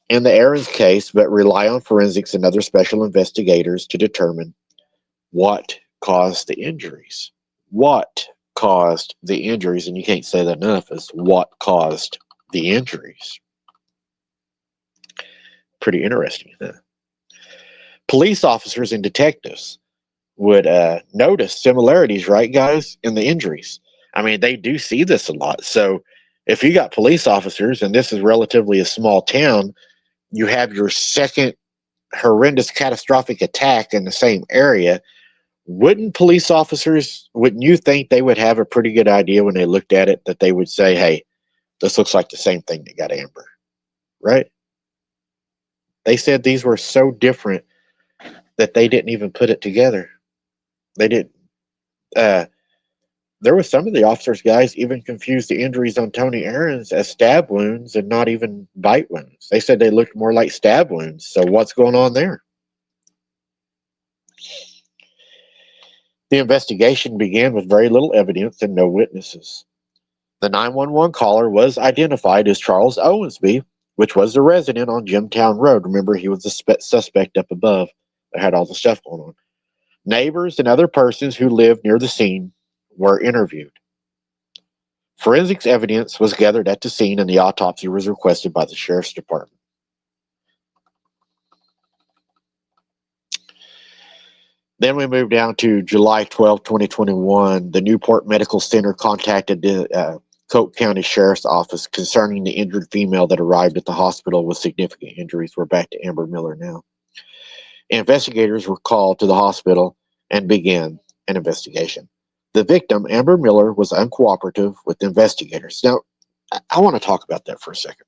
in the Aarons case, but rely on forensics and other special investigators to determine what caused the injuries. What caused the injuries, and you can't say that enough, is what caused the injuries. Pretty interesting, huh? Police officers and detectives would notice similarities, right, guys, in the injuries. I mean, they do see this a lot. So if you got police officers, and this is relatively a small town, you have your second horrendous catastrophic attack in the same area, wouldn't you think they would have a pretty good idea when they looked at it that they would say, hey, this looks like the same thing that got Amber, right? They said these were so different that they didn't even put it together. They didn't. There were some of the officers, guys, even confused the injuries on Tony Aarons as stab wounds and not even bite wounds. They said they looked more like stab wounds. So what's going on there? The investigation began with very little evidence and no witnesses. The 911 caller was identified as Charles Owensby, which was the resident on Jimtown Road. Remember, he was the suspect up above that had all the stuff going on. Neighbors and other persons who lived near the scene were interviewed. Forensics evidence was gathered at the scene and the autopsy was requested by the Sheriff's Department. Then we moved down to July 12, 2021. The Newport Medical Center contacted the Coke County Sheriff's Office concerning the injured female that arrived at the hospital with significant injuries. We're back to Amber Miller now. Investigators were called to the hospital and began an investigation. The victim, Amber Miller, was uncooperative with investigators. Now, I want to talk about that for a second.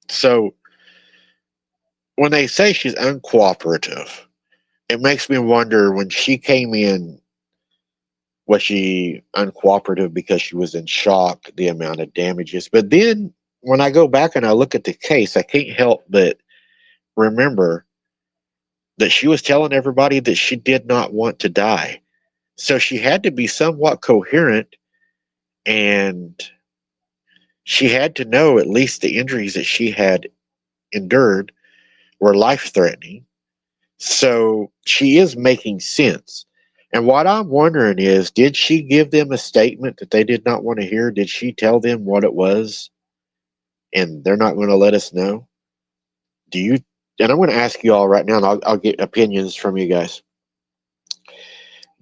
So, when they say she's uncooperative, it makes me wonder, when she came in, was she uncooperative because she was in shock, the amount of damages? But then when I go back and I look at the case, I can't help but remember that she was telling everybody that she did not want to die. So she had to be somewhat coherent, and she had to know at least the injuries that she had endured were life-threatening. So she is making sense. And what I'm wondering is, did she give them a statement that they did not want to hear? Did she tell them what it was and they're not going to let us know? And I'm going to ask you all right now, and I'll get opinions from you guys.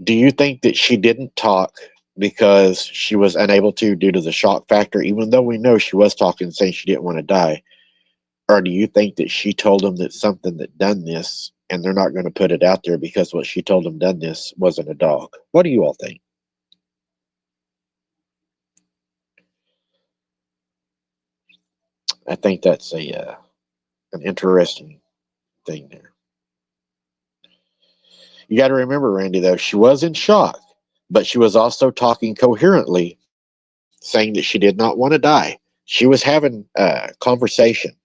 Do you think that she didn't talk because she was unable to due to the shock factor, even though we know she was talking, saying she didn't want to die? Or do you think that she told them that something that done this, and they're not going to put it out there because what she told them done this wasn't a dog? What do you all think? I think that's an interesting thing there. You got to remember, Randy, though, she was in shock, but she was also talking coherently, saying that she did not want to die. She was having a conversation.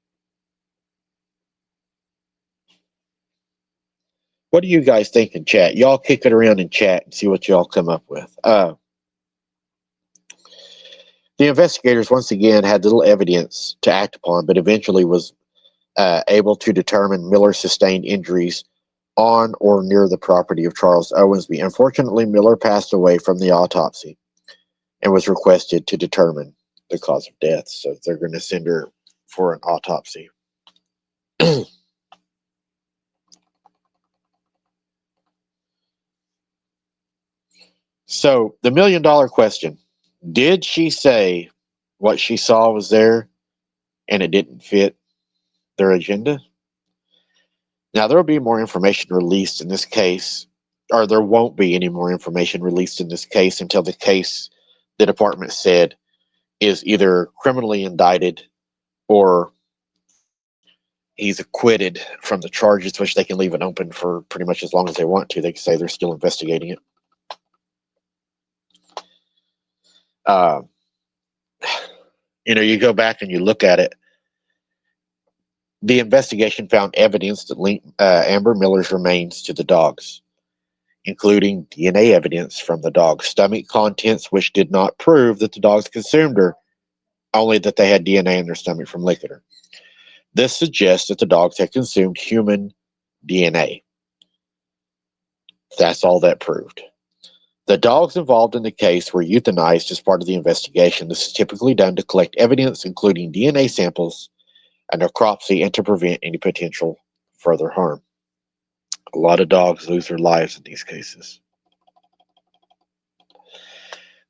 What do you guys think in chat? Y'all kick it around in chat and see what y'all come up with. The investigators once again had little evidence to act upon, but eventually was able to determine Miller sustained injuries on or near the property of Charles Owensby. Unfortunately, Miller passed away from the autopsy and was requested to determine the cause of death. So they're going to send her for an autopsy. So the $1 million question: did she say what she saw was there and it didn't fit their agenda? Now, there will be more information released in this case, or there won't be any more information released in this case until the case, the department said, is either criminally indicted or he's acquitted from the charges, which they can leave it open for pretty much as long as they want to. They can say they're still investigating it. You go back and you look at it. The investigation found evidence that linked Amber Miller's remains to the dogs, including DNA evidence from the dog's stomach contents, which did not prove that the dogs consumed her, only that they had DNA in their stomach from licking her. This suggests that the dogs had consumed human DNA. That's all that proved. The dogs involved in the case were euthanized as part of the investigation. This is typically done to collect evidence, including DNA samples, and necropsy, and to prevent any potential further harm. A lot of dogs lose their lives in these cases.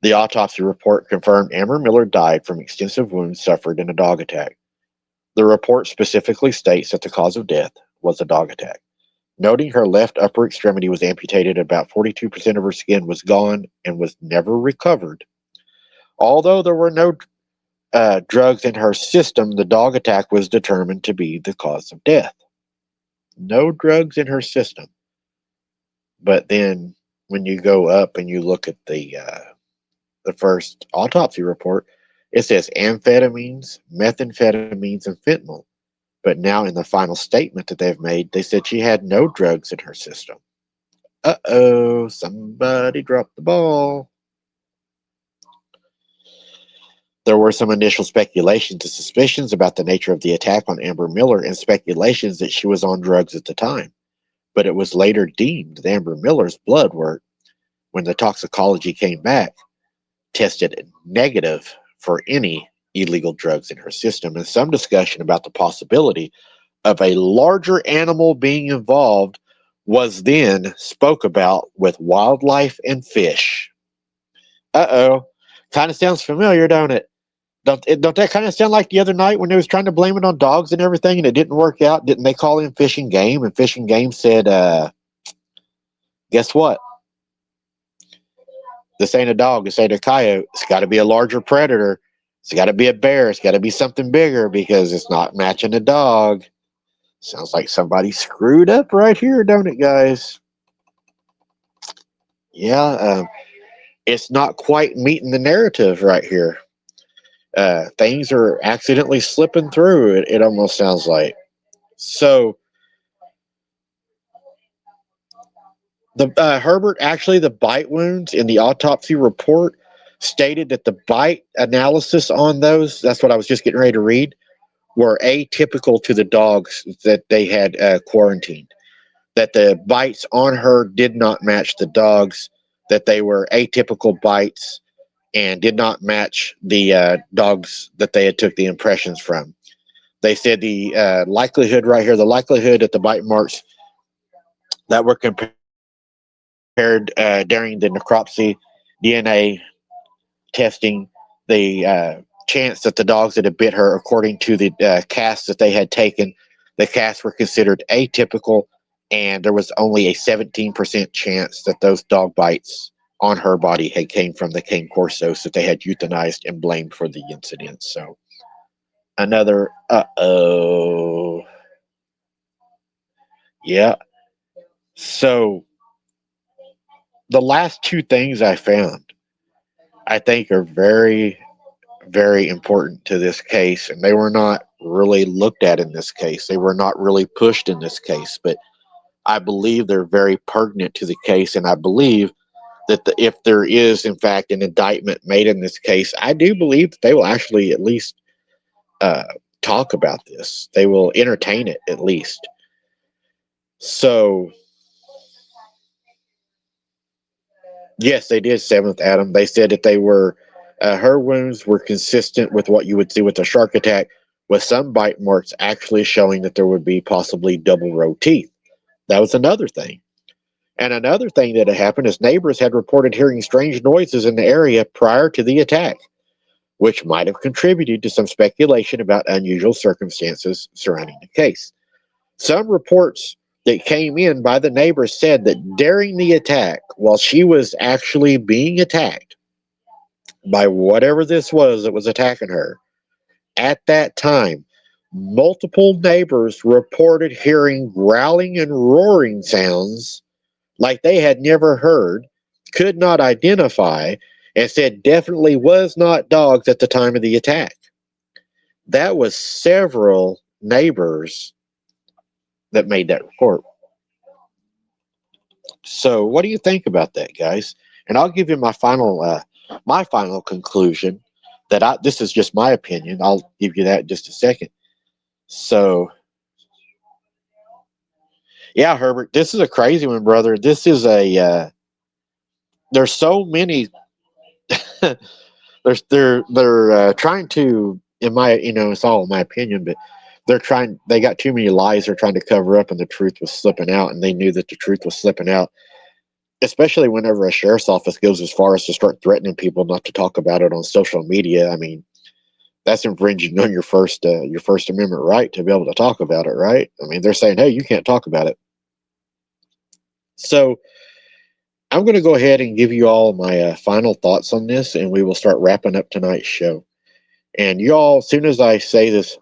The autopsy report confirmed Amber Miller died from extensive wounds suffered in a dog attack. The report specifically states that the cause of death was a dog attack, noting her left upper extremity was amputated, about 42% of her skin was gone and was never recovered. Although there were no drugs in her system, the dog attack was determined to be the cause of death. No drugs in her system. But then when you go up and you look at the first autopsy report, it says amphetamines, methamphetamines, and fentanyl. But now in the final statement that they've made, they said she had no drugs in her system. Uh-oh, somebody dropped the ball. There were some initial speculations and suspicions about the nature of the attack on Amber Miller and speculations that she was on drugs at the time. But it was later deemed that Amber Miller's blood work, when the toxicology came back, tested negative for any illegal drugs in her system, and some discussion about the possibility of a larger animal being involved was then spoke about with wildlife and fish. Uh-oh. Kind of sounds familiar, don't it? Don't that kind of sound like the other night when they was trying to blame it on dogs and everything and it didn't work out? Didn't they call in Fish and Game? And Fish and Game said, guess what? This ain't a dog. This ain't a coyote. It's got to be a larger predator. It's got to be a bear. It's got to be something bigger because it's not matching a dog. Sounds like somebody screwed up right here, don't it, guys? Yeah, it's not quite meeting the narrative right here. Things are accidentally slipping through, it almost sounds like. So, Herbert, actually, the bite wounds in the autopsy report stated that the bite analysis on those, that's what I was just getting ready to read, were atypical to the dogs that they had quarantined. That the bites on her did not match the dogs, that they were atypical bites and did not match the dogs that they had took the impressions from. They said the likelihood right here, the likelihood that the bite marks that were compared during the necropsy DNA testing the chance that the dogs that had bit her, according to the casts that they had taken, the casts were considered atypical, and there was only a 17% chance that those dog bites on her body had came from the cane corsos that they had euthanized and blamed for the incident. So another yeah. So the last two things I found, I think, are very, very important to this case, and they were not really looked at in this case. They were not really pushed in this case, but I believe they're very pertinent to the case, and I believe that if there is, in fact, an indictment made in this case, I do believe that they will actually at least uh, talk about this. They will entertain it at least. So, yes, they did seventh Adam. They said that they were her wounds were consistent with what you would see with a shark attack, with some bite marks actually showing that there would be possibly double row teeth. That was another thing. And another thing that had happened is neighbors had reported hearing strange noises in the area prior to the attack, which might have contributed to some speculation about unusual circumstances surrounding the case. Some reports that came in by the neighbors said that during the attack, while she was actually being attacked by whatever this was that was attacking her, at that time, multiple neighbors reported hearing growling and roaring sounds like they had never heard, could not identify, and said definitely was not dogs at the time of the attack. That was several neighbors that made that report. So, what do you think about that, guys? And I'll give you my final conclusion. This is just my opinion. I'll give you that in just a second. So, yeah, Herbert, this is a crazy one, brother. This is a there's so many. They're trying to, in my, it's all in my opinion, but they got too many lies they're trying to cover up, and the truth was slipping out, and they knew that the truth was slipping out, especially whenever a sheriff's office goes as far as to start threatening people not to talk about it on social media. I mean, that's infringing on your First Amendment right to be able to talk about it, right? I mean, they're saying, hey, you can't talk about it. So I'm going to go ahead and give you all my final thoughts on this, and we will start wrapping up tonight's show. And y'all, as soon as I say this,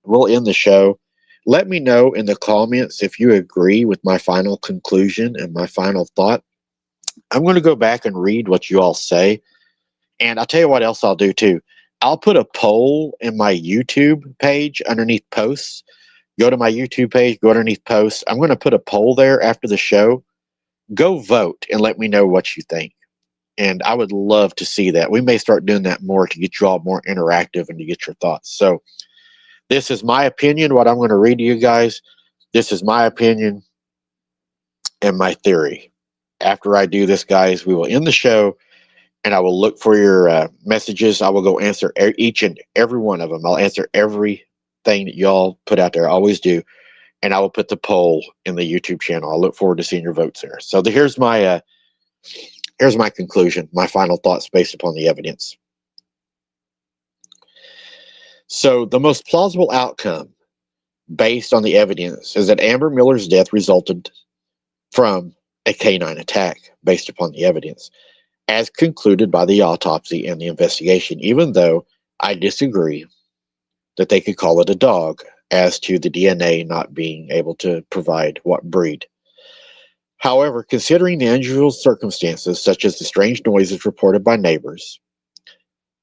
we'll end the show. Let me know in the comments if you agree with my final conclusion and my final thought. I'm going to go back and read what you all say. And I'll tell you what else I'll do too. I'll put a poll in my YouTube page underneath posts. Go to my YouTube page, go underneath posts. I'm going to put a poll there after the show. Go vote and let me know what you think. And I would love to see that. We may start doing that more to get you all more interactive and to get your thoughts. So this is my opinion, what I'm going to read to you guys. This is my opinion and my theory. After I do this, guys, we will end the show, and I will look for your messages. I will go answer each and every one of them. I'll answer everything that y'all put out there. I always do. And I will put the poll in the YouTube channel. I look forward to seeing your votes there. So here's my conclusion, my final thoughts based upon the evidence. So the most plausible outcome based on the evidence is that Amber Miller's death resulted from a canine attack based upon the evidence, as concluded by the autopsy and the investigation, even though I disagree that they could call it a dog as to the DNA not being able to provide what breed. However, considering the unusual circumstances, such as the strange noises reported by neighbors,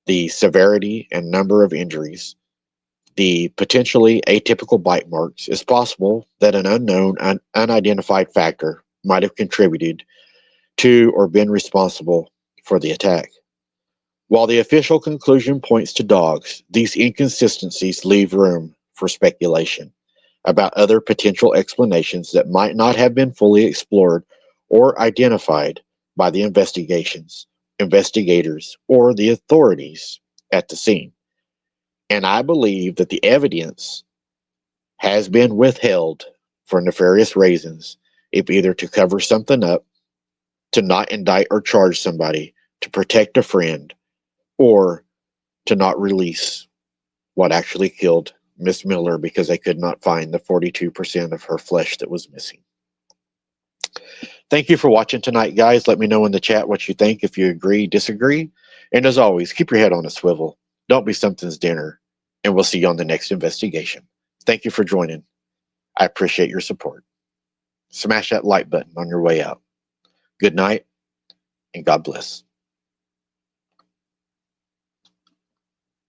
the severity and number of injuries, the potentially atypical bite marks, it's possible that an unknown, unidentified factor might have contributed to or been responsible for the attack. While the official conclusion points to dogs, these inconsistencies leave room for speculation about other potential explanations that might not have been fully explored or identified by the investigators, or the authorities at the scene. And I believe that the evidence has been withheld for nefarious reasons, if either to cover something up, to not indict or charge somebody, to protect a friend or to not release what actually killed Miss Miller because they could not find the 42% of her flesh that was missing. Thank you for watching tonight, guys. Let me know in the chat what you think, if you agree, disagree. And as always, keep your head on a swivel. Don't be something's dinner. And we'll see you on the next investigation. Thank you for joining. I appreciate your support. Smash that like button on your way out. Good night, and God bless.